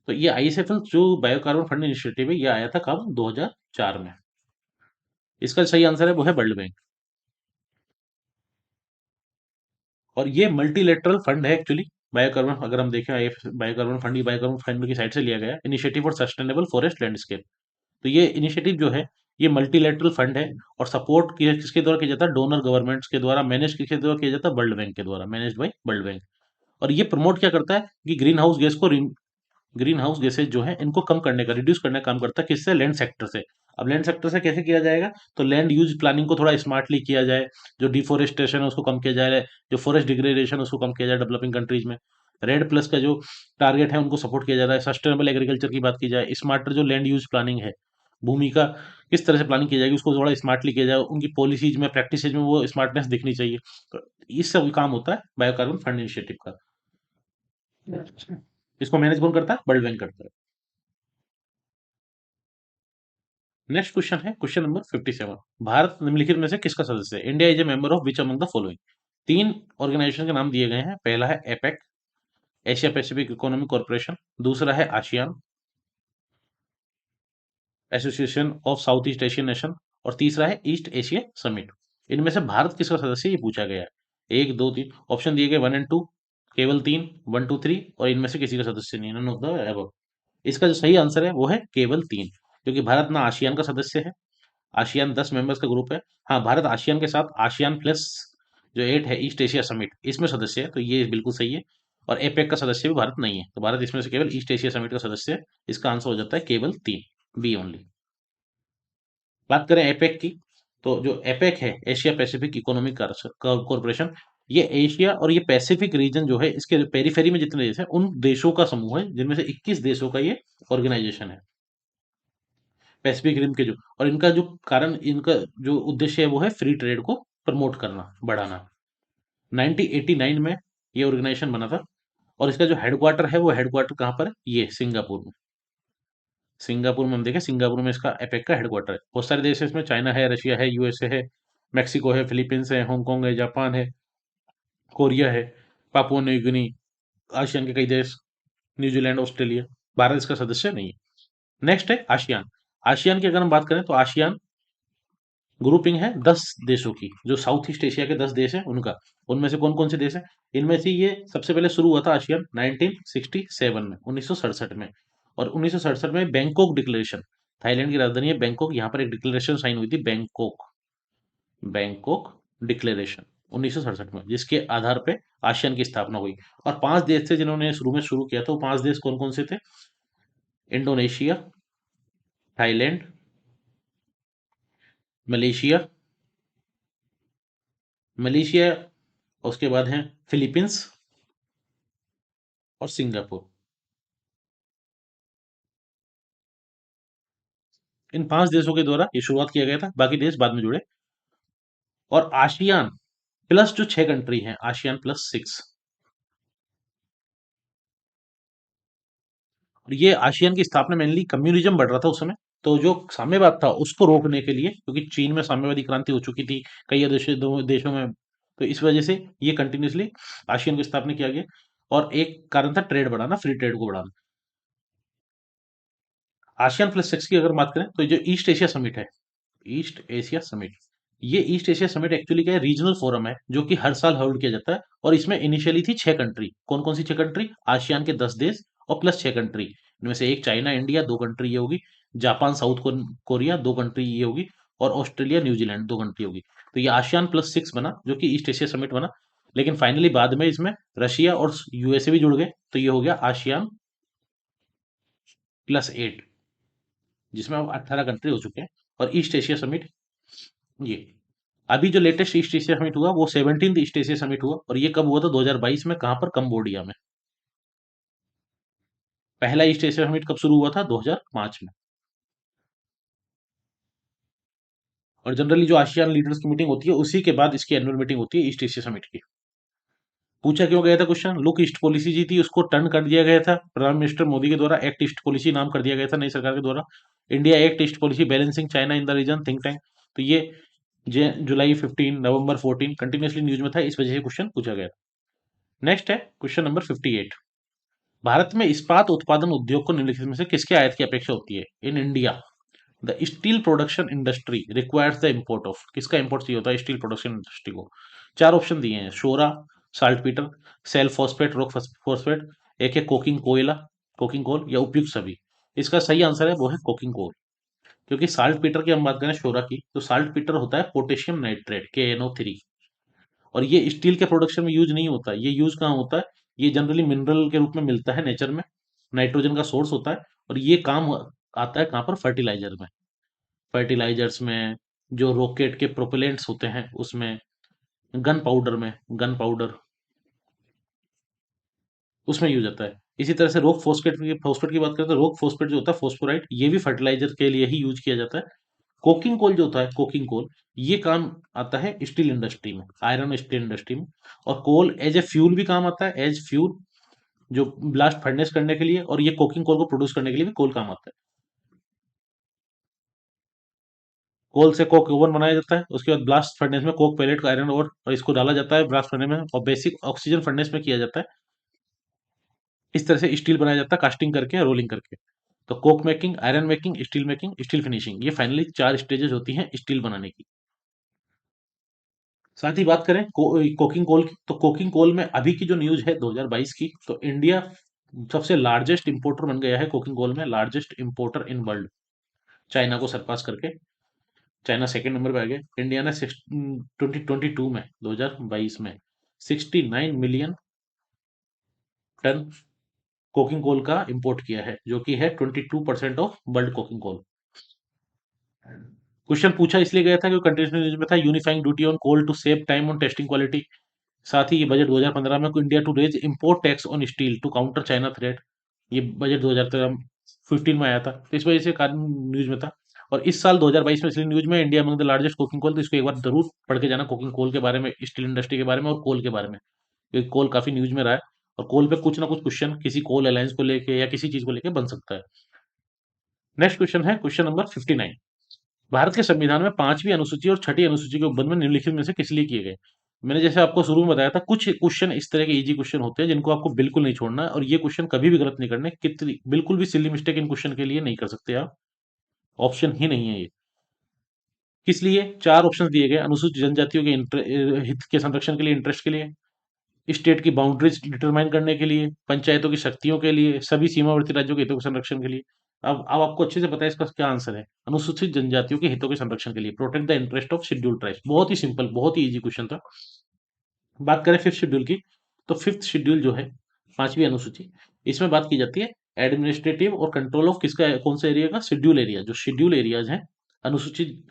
तो ये आईएसएफएल जो बायोकार्बन फंड इनिशिएटिव है, ये आया था कब, 2004 में। इसका सही आंसर है वो है वर्ल्ड बैंक। और ये मल्टीलेटरल फंड है एक्चुअली। बायोकार्बन अगर हम देखें, बायोकार्बन फंड, ये बायोकार्बन फंड की साइड से लिया गया initiative for sustainable forest landscape. तो ये इनिशिएटिव जो है, ये मल्टीलेटरल फंड है, और सपोर्ट किसके द्वारा किया जाता है, डोनर गवर्नमेंट्स के द्वारा, मैनेज किसके द्वारा किया जाता है, वर्ल्ड बैंक के द्वारा, मैनेज्ड बाय वर्ल्ड बैंक। और ये प्रमोट क्या करता है कि ग्रीन हाउस गैसेज जो है इनको कम करने का, रिड्यूस करने का काम करता है, किससे, लैंड सेक्टर से। अब लैंड सेक्टर से कैसे किया जाएगा, तो लैंड यूज प्लानिंग को थोड़ा स्मार्टली किया जाए, जो डिफोरेस्टेशन है उसको कम किया जाए, जो फॉरेस्ट डिग्रेडेशन उसको कम किया जाए डेवलपिंग कंट्रीज में। रेड प्लस का जो टारगेट है उनको सपोर्ट किया जाता है। सस्टेनेबल एग्रीकल्चर की बात की जाए, स्मार्टर जो लैंड यूज प्लानिंग है, भूमि का किस तरह से प्लानिंग की जाएगी उसको थोड़ा स्मार्टली किया जाए, उनकी पॉलिसीज में, प्रैक्टिसेज में वो स्मार्टनेस दिखनी चाहिए। तो इस सब काम होता है बायोकार्बन फंड इनिशिएटिव का। इसको मैनेज कौन करता है, वर्ल्ड बैंक करता है। नेक्स्ट क्वेश्चन है क्वेश्चन नंबर 57। भारत निम्नलिखित में से किसका सदस्य है? India is a member of which among the following? तीन ऑर्गेनाइजेशन के नाम दिए गए हैं। पहला है APEC, Asia Pacific economic corporation. दूसरा है ASEAN, association of south east Asian nation. और तीसरा है ईस्ट एशिया समिट। इनमें से भारत किसका सदस्य है, ये पूछा गया है। एक, दो, तीन ऑप्शन दिए गए 1 एंड 2, केवल तीन, 1, 2, 3, और इनमें से किसी का सदस्य नहीं, नन ऑफ द अबव। इसका जो सही आंसर है वो है केवल तीन, क्योंकि भारत ना आसियान का सदस्य है। आसियान 10 मेंबर्स का ग्रुप है। हाँ, भारत आसियान के साथ आसियान प्लस जो 8 है ईस्ट एशिया समिट, इसमें सदस्य है, तो ये बिल्कुल सही है। और एपेक का सदस्य भी भारत नहीं है, तो भारत इसमें से केवल ईस्ट एशिया समिट का सदस्य है। इसका आंसर हो जाता है केवल तीन, बी ओनली। बात करें एपेक की, तो जो एपेक है, एशिया पैसिफिक इकोनॉमिक कॉर्पोरेशन, ये एशिया और ये पैसिफिक रीजन जो है, इसके पेरीफेरी में जितने देश हैं उन देशों का समूह है, जिनमें से 21 देशों का ये ऑर्गेनाइजेशन है, पैसिफिक रिम के जो। और इनका जो कारण, इनका जो उद्देश्य है वो है फ्री ट्रेड को प्रमोट करना, बढ़ाना। 1989 में ये ऑर्गेनाइजेशन बना था। और इसका जो हेडक्वार्टर है वो हेडक्वार्टर कहाँ पर है, ये सिंगापुर में। सिंगापुर में हम देखें, सिंगापुर में इसका एपेक का हेडक्वार्टर है। बहुत सारे देश है इसमें, चाइना है, रशिया है, यूएसए है, मेक्सिको है, फिलीपींस है, हांगकांग है, जापान है, कोरिया है, पापुआ न्यू गिनी, आसियान के कई देश, न्यूजीलैंड, ऑस्ट्रेलिया। भारत इसका सदस्य नहीं है। नेक्स्ट है आसियान। आसियान की अगर हम बात करें तो आसियान ग्रुपिंग है 10 देशों की, जो साउथ ईस्ट एशिया के 10 देश हैं उनका। उनमें से कौन कौन से देश हैं? इनमें से ये सबसे पहले शुरू हुआ था आसियान 1967 में, 1967 में। और 1967 में बैंकॉक डिक्लेरेशन, थाईलैंड की राजधानी है बैंकॉक, यहाँ पर एक डिक्लेरेशन साइन हुई थी, बैंकॉक, बैंकॉक डिक्लेरेशन 1967 में, जिसके आधार पे आसियान की स्थापना हुई। और 5 देश थे जिन्होंने शुरू में शुरू किया था। वो 5 देश कौन कौन से थे? इंडोनेशिया, थाईलैंड, मलेशिया, मलेशिया, उसके बाद हैं फिलीपींस और सिंगापुर। इन 5 देशों के द्वारा ये शुरुआत किया गया था, बाकी देश बाद में जुड़े। और आसियान प्लस जो 6 कंट्री हैं, आसियान प्लस 6, और ये आसियान की स्थापना मेनली कम्युनिज्म बढ़ रहा था उस समय, तो जो साम्यवाद था उसको रोकने के लिए, क्योंकि चीन में साम्यवादी क्रांति हो चुकी थी, कई देशों में, तो इस वजह से ये कंटिन्यूसली आसियान की स्थापना किया गया। और एक कारण था ट्रेड बढ़ाना, फ्री ट्रेड को बढ़ाना। आसियान प्लस 6 की अगर बात करें तो जो ईस्ट एशिया समिट है, ईस्ट एशिया समिट, ये ईस्ट एशिया समिट एक्चुअली क्या है, रीजनल फोरम है जो कि हर साल होल्ड किया जाता है। और इसमें इनिशियली थी 6 कंट्री। कौन कौन सी 6 कंट्री? आसियान के 10 देश और प्लस 6 कंट्री। इनमें से एक चाइना, इंडिया 2 कंट्री ये होगी, जापान, साउथ कोरिया 2 कंट्री ये होगी, और ऑस्ट्रेलिया, न्यूजीलैंड 2 कंट्री होगी। तो ये आसियान प्लस 6 बना, जो कि ईस्ट एशिया समिट बना। लेकिन फाइनली बाद में इसमें रशिया और यूएसए भी जुड़ गए, तो ये हो गया आसियान प्लस 8, जिसमें अब 18 कंट्री हो चुके हैं। और ईस्ट एशिया समिट ये, अभी जो लेटेस्ट ईस्ट एशिया समिट हुआ वो 17th ईस्ट एशिया समिट हुआ, और ये कब हुआ था? 2022 में। कहां पर? कंबोडिया में। पहला ईस्ट एशिया समिट कब शुरू हुआ था? 2005 में। और जनरली जो आसियान लीडर्स की मीटिंग होती है उसी के बाद इसकी एनुअल मीटिंग होती है ईस्ट एशिया समिट की। पूछा क्यों गया था क्वेश्चन, लुक ईस्ट पॉलिसी जी थी, उसको टर्न कर दिया गया था प्रधान मिनिस्टर मोदी के द्वारा, एक्ट ईस्ट पॉलिसी नाम कर दिया गया था नई सरकार के द्वारा। India act east policy, balancing China in the region, think tank. तो ये जुलाई 15, नवंबर 14 कंटिन्यूसली न्यूज में था, इस वजह से क्वेश्चन पूछा गया था। नेक्स्ट है क्वेश्चन नंबर 58। भारत में इस्पात उत्पादन उद्योग को निम्नलिखित में से किसके आयात की अपेक्षा होती है? In India the steel production industry requires the import of, किसका इंपोर्ट चाहिए होता है स्टील प्रोडक्शन इंडस्ट्री को? चार ऑप्शन दिए हैं, शोरा, saltpetre, cell phosphate, rock phosphate, एक है कोकिंग कोयला, कोकिंग कोल, या उपयुक्त सभी। इसका सही आंसर है वो है कोकिंग कोल। क्योंकि साल्ट पीटर की हम बात करें, शोरा की, तो साल्ट पीटर होता है पोटेशियम नाइट्रेट, KNO3। और ये स्टील के प्रोडक्शन में यूज नहीं होता, ये यूज कहाँ होता है? ये जनरली मिनरल के रूप में मिलता है नेचर में, नाइट्रोजन का सोर्स होता है। और ये काम आता है कहाँ पर? फर्टिलाइजर में, फर्टिलाइजर्स में, जो रॉकेट के प्रोपेलेंट्स होते हैं उसमें, गन पाउडर में, गन पाउडर उसमें यूज होता है। इसी तरह से रॉक फॉस्फेट की बात करें तो रॉक फॉस्फेट जो होता है, फोस्फोराइट, ये भी फर्टिलाइजर के लिए ही यूज किया जाता है। कोकिंग कोल जो होता है, कोकिंग कोल, ये काम आता है स्टील इंडस्ट्री में, आयरन स्टील इंडस्ट्री में। और कोल एज ए फ्यूल भी काम आता है, एज फ्यूल, जो ब्लास्ट फर्नेस करने के लिए, और ये कोकिंग कोल को प्रोड्यूस करने के लिए भी कोल काम आता है। कोल से कोक ओवन बनाया जाता है, उसके बाद ब्लास्ट फर्नेस में कोक पैलेट का आयरन ओर और इसको डाला जाता है ब्लास्ट फर्नेस में, और बेसिक ऑक्सीजन फर्नेस में किया जाता है। इस तरह से स्टील बनाया जाता है कास्टिंग करके, रोलिंग करके। तो Coke making, iron making, steel finishing, ये फाइनली 4 स्टेजेस होती हैं स्टील बनाने की। साथ ही बात करें कोकिंग कोल की, तो कोकिंग कोल में अभी की जो न्यूज़ है 2022 की, तो इंडिया सबसे लार्जेस्ट इंपोर्टर बन गया है कोकिंग कोल में, largest importer in world, China को सरपास करके। चाइना सेकंड नंबर पे आ गया। इंडिया ने 2022 में 2022 में 69 मिलियन टन कोकिंग कोल का इंपोर्ट किया है, जो कि है 22% of world coking coal. Question पूछा इसलिए गया था क्योंकि कंटिन्यूस न्यूज में था, unifying duty on coal to save time on testing quality. साथ ही ये बजट 2015 में India to raise import tax on steel to counter China threat. ये बजट 2015 में आया था, तो इस वजह से कारण न्यूज में था। और इस साल 2022 में इसलिए न्यूज में India among the largest coking coal, तो इसको एक बार जरूर पढ़ के जाना कोकिंग कोल के बारे में, स्टील इंडस्ट्री के बारे में और कोल के बारे में, क्योंकि कोल काफी न्यूज में रहा है। और कोल पे कुछ ना कुछ क्वेश्चन किसी कोल अलायंस को लेके या किसी चीज को लेके बन सकता है। नेक्स्ट क्वेश्चन है क्वेश्चन नंबर 59। भारत के संविधान में पांचवी अनुसूची और छठी अनुसूची के उपबंध में निम्नलिखित में से किस लिए किए गए। मैंने जैसे आपको शुरू में बताया था, कुछ क्वेश्चन इस तरह के इजी क्वेश्चन होते हैं जिनको आपको बिल्कुल नहीं छोड़ना है, और ये क्वेश्चन कभी भी गलत नहीं करने, कितनी बिल्कुल भी सिली मिस्टेक इन क्वेश्चन के लिए नहीं कर सकते आप, ऑप्शन ही नहीं है ये। किस लिए चार ऑप्शन दिए गए, अनुसूचित जनजातियों के हित के संरक्षण के लिए, इंटरेस्ट के लिए, स्टेट की बाउंड्रीज डिटरमाइन करने के लिए, पंचायतों की शक्तियों के लिए, सभी सीमावर्ती राज्यों के हितों के संरक्षण के लिए। अब आपको अच्छे से पता है इसका क्या आंसर है, अनुसूचित जनजातियों के हितों के संरक्षण के लिए, protect the interest of scheduled tribes. बहुत ही सिंपल, बहुत ही इजी क्वेश्चन था। बात करें फिफ्थ शेड्यूल की, तो फिफ्थ शेड्यूल जो है, पांचवी अनुसूची, इसमें बात की जाती है एडमिनिस्ट्रेटिव और कंट्रोल ऑफ किसका, कौन सा एरिया का, शेड्यूल एरिया। जो शेड्यूल एरियाज हैं, अनुसूचित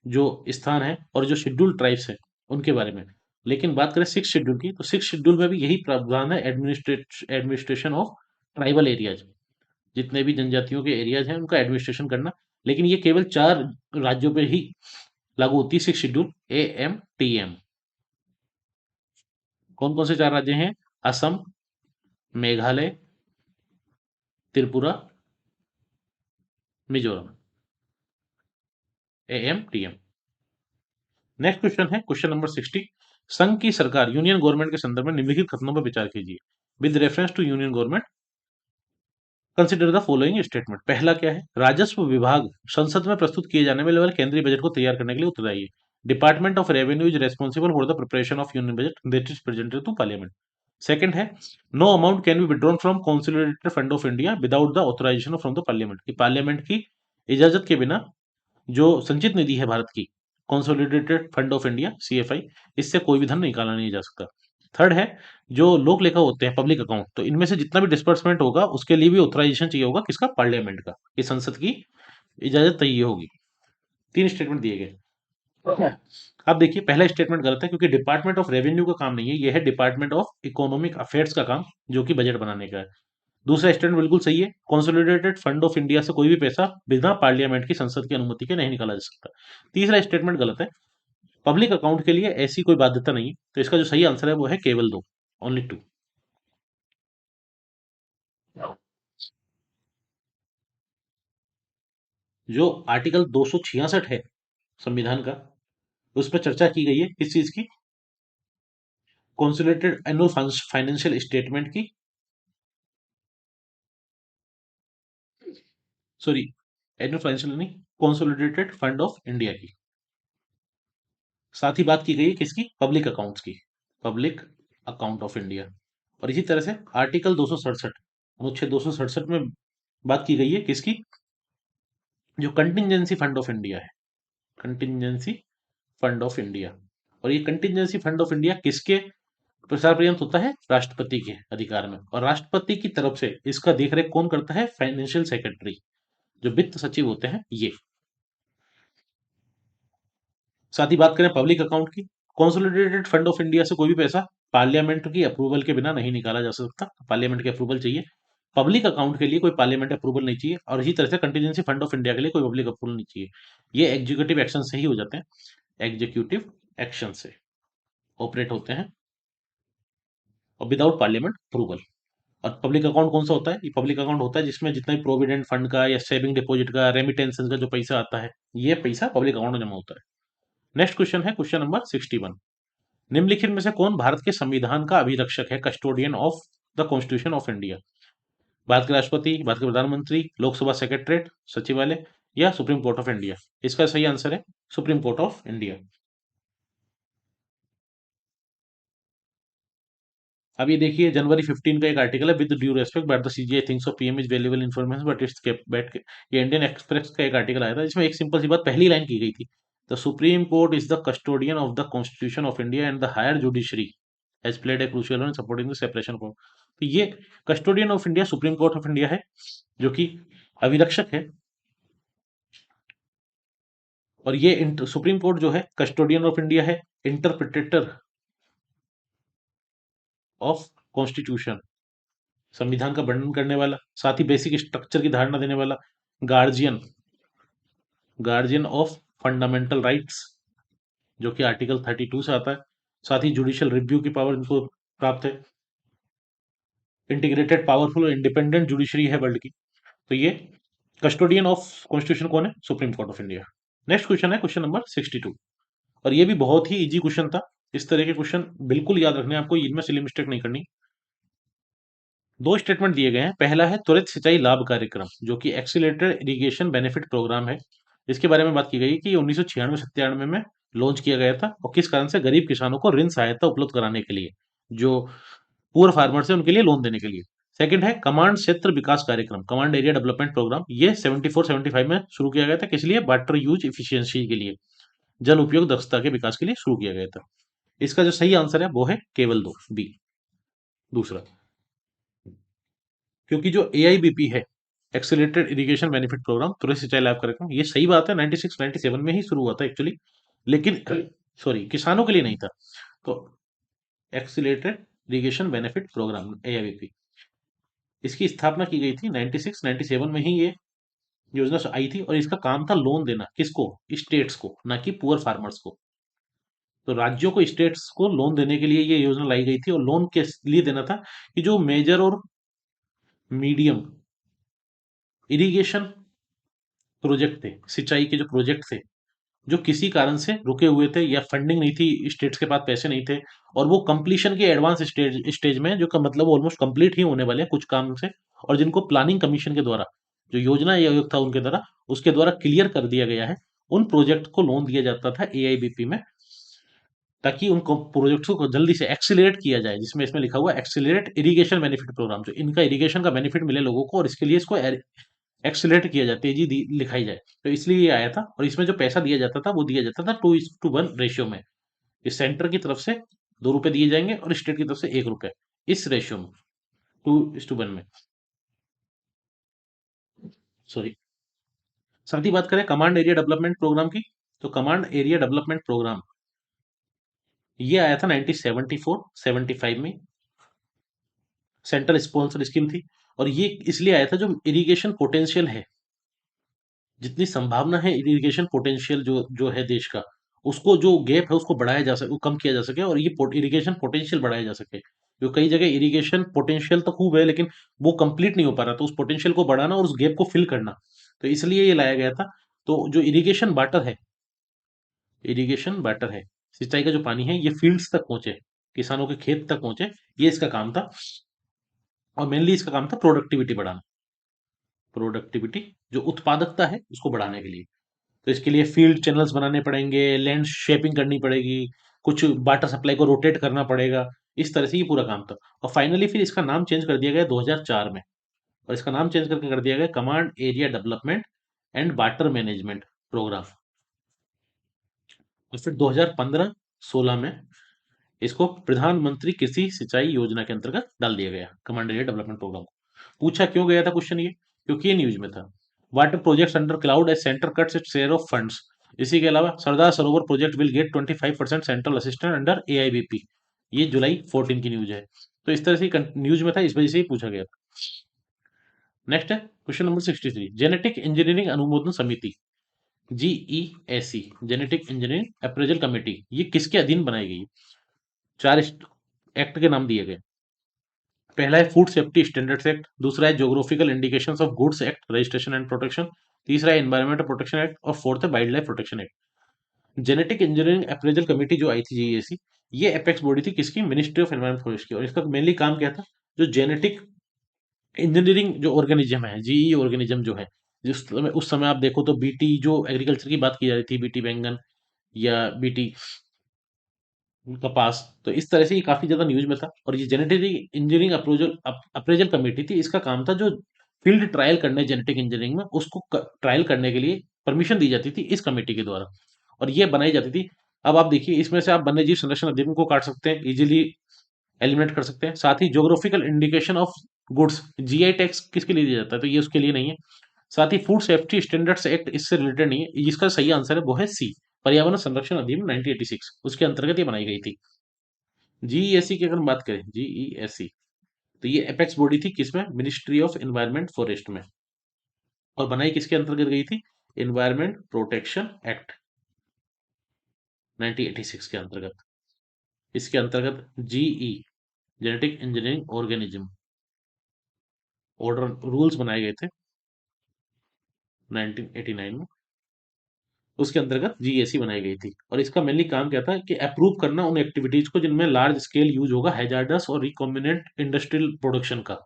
जो स्थान है और जो शेड्यूल ट्राइब्स हैं, उनके बारे में। लेकिन बात करें सिक्स शेड्यूल की, तो सिक्स शेड्यूल में भी यही प्रावधान है, एडमिनिस्ट्रेशन ऑफ ट्राइबल एरियाज, जितने भी जनजातियों के एरियाज हैं उनका एडमिनिस्ट्रेशन करना। लेकिन ये केवल 4 राज्यों पे ही लागू होती है सिक्स शेड्यूल, AMTM। कौन कौन से 4 राज्य हैं, Assam, Meghalaya, Tripura, Mizoram, AMTM। Next question है क्वेश्चन नंबर 60। संघ की सरकार, यूनियन गवर्नमेंट के संदर्भ में निम्नलिखित कथनों पर विचार कीजिए। With reference to union government consider the following statement. पहला क्या है, राजस्व विभाग संसद में प्रस्तुत किए जाने वाले केंद्रीय बजट को तैयार करने के लिए उत्तरदायी है। Department of revenue is responsible for the preparation of union budget that is presented to Parliament. Second है, no amount can be withdrawn from consolidated fund of India without the authorisation from the Parliament, कि Parliament की इजाजत के बिना जो संचित निधि है भारत की, consolidated fund of India, CFI, इससे कोई भी धन निकाला नहीं जा सकता। थर्ड है, जो लोक लेखा होते हैं पब्लिक अकाउंट, तो इनमें से जितना भी डिस्बर्समेंट होगा उसके लिए भी ऑथराइजेशन चाहिए होगा, किसका, पार्लियामेंट का, कि संसद की इजाजत चाहिए होगी। 3 स्टेटमेंट दिए गए। अब देखिए पहला स्टेटमेंट गलत है, क्योंकि डिपार्टमेंट ऑफ रेवेन्यू का काम नहीं है, यह है डिपार्टमेंट ऑफ इकोनॉमिक अफेयर्स का काम, जो कि बजट बनाने का है। दूसरा स्टेटमेंट बिल्कुल सही है, कंसोलिडेटेड फंड ऑफ इंडिया से कोई भी पैसा बिना पार्लियामेंट की, संसद की अनुमति के नहीं निकाला जा सकता। तीसरा स्टेटमेंट गलत है, पब्लिक अकाउंट के लिए ऐसी कोई बाध्यता नहीं है। तो इसका जो सही आंसर है वो है केवल 2, ओनली 2। जो आर्टिकल 266 है संविधान का, उस पर चर्चा की गई है किस चीज की, कंसोलिडेटेड एनुअल फाइनेंशियल स्टेटमेंट की, सॉरी, एनुअल फाइनेंशियल नहीं, कंसोलिडेटेड फंड ऑफ इंडिया की। साथ ही बात की गई है किसकी, पब्लिक अकाउंट्स की, पब्लिक अकाउंट ऑफ इंडिया। और इसी तरह से आर्टिकल 267, अनुच्छेद 267 में बात की गई है किसकी, जो कंटिजेंसी फंड ऑफ इंडिया है, कंटिजेंसी फंड ऑफ इंडिया। और ये कंटिजेंसी फंड ऑफ इंडिया किसके प्रसार पर्यंत होता है, राष्ट्रपति के अधिकार में, और राष्ट्रपति की तरफ से इसका देखरेख कौन करता है, फाइनेंशियल सेक्रेटरी, जो वित्त सचिव होते हैं ये। साथ ही बात करें पब्लिक अकाउंट की, कंसोलिडेटेड फंड ऑफ इंडिया से कोई भी पैसा पार्लियामेंट की अप्रूवल के बिना नहीं निकाला जा सकता, पार्लियामेंट की अप्रूवल चाहिए। पब्लिक अकाउंट के लिए कोई पार्लियामेंट अप्रूवल नहीं चाहिए, और इसी तरह से कंटीजेंसी फंड ऑफ इंडिया के लिए कोई पब्लिक अप्रूवल नहीं चाहिए। ये एग्जीक्यूटिव एक्शन से ही हो जाते हैं, एग्जीक्यूटिव एक्शन से ऑपरेट होते हैं, और विदाउट पार्लियामेंट अप्रूवल। और पब्लिक अकाउंट कौन सा होता है? ये पब्लिक अकाउंट होता है जिसमें जितना भी प्रोविडेंट फंड का या सेविंग डिपॉजिट का, रेमिटेंसेस का जो पैसा आता है, ये पैसा पब्लिक अकाउंट में जमा होता है। नेक्स्ट क्वेश्चन है क्वेश्चन नंबर 61। निम्नलिखित में से कौन भारत के संविधान का अभिरक्षक है, custodian of the constitution of India? Bharat के राष्ट्रपति, भारत के प्रधानमंत्री, लोकसभा सेक्रेटरीट, सचिवालय या सुप्रीम कोर्ट ऑफ इंडिया? इसका सही आंसर है सुप्रीम कोर्ट ऑफ इंडिया। अब ये देखिए जनवरी 15 का एक आर्टिकल है, with due respect but the CGI thinks of PM is valuable information but it's kept bat. ये इंडियन एक्सप्रेस का एक आर्टिकल आया था जिसमें एक सिंपल सी बात पहली लाइन की गई थी, the Supreme Court is the custodian of the constitution of India and the higher judiciary has played a crucial role in supporting the separation of. तो ये custodian of India Supreme Court of India है, जो कि अभिरक्षक है। और ये supreme court जो है कस्टोडियन ऑफ इंडिया है, इंटरप्रिटेटर ऑफ कॉन्स्टिट्यूशन, संविधान का वर्णन करने वाला, साथ ही बेसिक स्ट्रक्चर की धारणा देने वाला, guardian guardian of fundamental rights, जो कि आर्टिकल 32 से आता है, साथ ही जुडिशियल रिव्यू की पावर इनको प्राप्त है, इंटीग्रेटेड पावरफुल और इंडिपेंडेंट जुडिशरी है वर्ल्ड की। तो ये कस्टोडियन ऑफ कॉन्स्टिट्यूशन कौन है? Supreme Court of India. Next question है क्वेश्चन नंबर 62, और ये भी बहुत ही इजी क्वेश्चन था। इस तरह के क्वेश्चन बिल्कुल याद रखने हैं आपको, इनमें सिली मिस्टेक नहीं करनी। दो स्टेटमेंट दिए गए हैं। पहला है त्वरित सिंचाई लाभ कार्यक्रम, जो कि एक्सीलरेटेड इरिगेशन बेनिफिट प्रोग्राम है। इसके बारे में बात की गई है कि 1996-97 में लॉन्च किया गया था, और किस कारण से? गरीब किसानों को ऋण सहायता उपलब्ध कराने के लिए, जो पुअर फार्मर्स है उनके लिए लोन देने के लिए। सेकंड है कमांड क्षेत्र विकास कार्यक्रम, कमांड एरिया डेवलपमेंट प्रोग्राम। ये 74-75 में शुरू किया गया था, किस लिए? वाटर यूज इफिशियंसी के लिए, जल उपयोग दक्षता के विकास के लिए शुरू किया गया था। इसका जो सही आंसर है वो है केवल दो, बी, दूसरा। क्योंकि जो एआईबीपी है, एक्सेलरेटेड इरिगेशन बेनिफिट प्रोग्राम, त्वरित सिंचाई लाभ कार्यक्रम, ये सही बात है 96-97 में ही शुरू हुआ था एक्चुअली, लेकिन सॉरी किसानों के लिए नहीं था। तो accelerated irrigation benefit programme AIBP, इसकी स्थापना की गई थी 96-97 में ही ये योजना आई थी, और इसका काम था लोन देना, किसको? स्टेट्स को, ना कि पुअर फार्मर्स को। तो राज्यों को, स्टेट्स को लोन देने के लिए ये योजना लाई गई थी, और लोन के लिए देना था कि जो मेजर और मीडियम इरिगेशन प्रोजेक्ट थे, सिंचाई के जो प्रोजेक्ट थे, जो किसी कारण से रुके हुए थे या फंडिंग नहीं थी, स्टेट्स के पास पैसे नहीं थे, और वो कंप्लीशन के एडवांस स्टेज स्टेज में, जो का मतलब ऑलमोस्ट कंप्लीट ही होने वाले हैं कुछ काम से, और जिनको प्लानिंग कमीशन के द्वारा, जो योजना आयोग था उनके द्वारा, उसके द्वारा क्लियर कर दिया गया है, उन प्रोजेक्ट को लोन दिया जाता था एआईबीपी में, ताकि उन प्रोजेक्ट्स को जल्दी से एक्सीलरेट किया जाए, जिसमें इसमें लिखा हुआ एक्सीलरेट इरिगेशन बेनिफिट प्रोग्राम, जो इनका इरिगेशन का बेनिफिट मिले लोगों को, और इसके लिए इसको एक्सीलरेट किया जाए, तेजी लिखाई जाए। तो इसलिए ये आया था, और इसमें जो पैसा दिया जाता था वो दिया जाता था 2:1 रेशियो में। इस सेंटर की तरफ से 2 रुपए दिए जाएंगे, और स्टेट की तरफ से 1 रुपए, इस रेशियो में 2:1 में। सॉरी। साथ ही बात करें कमांड एरिया डेवलपमेंट प्रोग्राम की, तो कमांड एरिया डेवलपमेंट प्रोग्राम ये आया था 1974-75 में, सेंट्रल स्पॉन्सर स्कीम थी, और ये इसलिए आया था जो इरिगेशन पोटेंशियल है, जितनी संभावना है इरिगेशन पोटेंशियल जो जो है देश का, उसको जो गैप है उसको बढ़ाया जा सके, कम किया जा सके, और ये इरिगेशन पोटेंशियल बढ़ाया जा सके। जो कई जगह इरिगेशन पोटेंशियल तो खूब है, लेकिन वो कंप्लीट नहीं हो पा रहा, तो उस पोटेंशियल को बढ़ाना और उस गैप को फिल करना, तो इसलिए ये लाया गया था। तो जो इरिगेशन वाटर है, सिंचाई का जो पानी है, ये फील्ड्स तक पहुंचे, किसानों के खेत तक पहुंचे, ये इसका काम था। और मेनली इसका काम था प्रोडक्टिविटी बढ़ाना, प्रोडक्टिविटी जो उत्पादकता है उसको बढ़ाने के लिए। तो इसके लिए फील्ड चैनल्स बनाने पड़ेंगे, लैंड शेपिंग करनी पड़ेगी, कुछ वाटर सप्लाई को रोटेट करना पड़ेगा, इस तरह से ये पूरा काम था। और फाइनली फिर इसका नाम चेंज कर दिया गया 2004 में, और इसका नाम चेंज करके कर दिया गया command area development and water management programme. और फिर 2015-16 में इसको प्रधानमंत्री कृषि सिंचाई योजना के अंतर्गत डाल दिया गया, कमांड एरिया डेवलपमेंट प्रोग्राम को। पूछा क्यों गया था क्वेश्चन ये? क्योंकि ये न्यूज में था। Water projects under cloud as centre cuts its share of funds. इसी के अलावा Sardar Sarovar project will get 25% central assistance under AIBP. ये जुलाई 14 की न्यूज है। तो इस तरह से न्यूज में था, इस वजह से ही पूछा गया था। नेक्स्ट है क्वेश्चन नंबर 63, जेनेटिक इंजीनियरिंग अनुमोदन समिति, GEAC, genetic engineering appraisal committee, ये किसके अधीन बनाई गई? चार एक्ट के नाम दिए गए। पहला है फूड सेफ्टी स्टैंडर्ड्स एक्ट, दूसरा है geographical indications of goods act registration and protection, तीसरा है एनवायरमेंटल प्रोटेक्शन एक्ट और फोर्थ है wild life protection act. Genetic engineering appraisal committee जो आई थी जीईएसी, ये एपेक्स बॉडी थी किसकी, मिनिस्ट्री ऑफ एनवायरमेंट फॉरेस्ट की, और इसका मेनली काम क्या था, जो जेनेटिक इंजीनियरिंग जो ऑर्गेनिज्म है, जीई ऑर्गेनिज्म जो है, जिस समय उस समय आप देखो तो बीटी जो एग्रीकल्चर की बात की जा रही थी, बीटी बैंगन या बीटी कपास, तो इस तरह से ये काफी ज्यादा न्यूज में था। और ये जेनेटिक इंजीनियरिंग अप्रोजल अप्रेजल कमेटी थी, इसका काम था जो फील्ड ट्रायल करने जेनेटिक इंजीनियरिंग में, उसको ट्रायल करने के लिए परमिशन दी जाती थी इस कमेटी के द्वारा, और ये बनाई जाती थी। अब आप देखिए इसमें से आप वन्य जीव संरक्षण अधिनियम को काट सकते हैं, इजीली एलिमिनेट कर सकते हैं। साथ ही geographical indication of goods, GI tags किसके लिए दिया जाता है, तो ये उसके लिए नहीं है। साथ ही फूड सेफ्टी स्टैंडर्ड्स एक्ट इससे रिलेटेड नहीं है, जिसका सही आंसर है वो है सी, पर्यावरण संरक्षण अधिनियम 1986, उसके अंतर्गत ये बनाई गई थी। जीईएससी की अगर हम बात करें, जीईएससी, तो ये एपेक्स बॉडी थी किसमें, मिनिस्ट्री ऑफ एनवायरमेंट फॉरेस्ट में, और बनाई किसके अंतर्गत गई थी, एनवायरमेंट प्रोटेक्शन एक्ट 1986 के अंतर्गत। इसके अंतर्गत GE, genetic engineering organism order rules बनाए गए थे 1989 में, उसके अंतर्गत जीएसी बनाई गई थी। और इसका मेनली काम क्या था कि अप्रूव करना उन एक्टिविटीज को जिनमें लार्ज स्केल यूज होगा हैजार्डस और रिकॉम्बिनेंट इंडस्ट्रियल प्रोडक्शन का।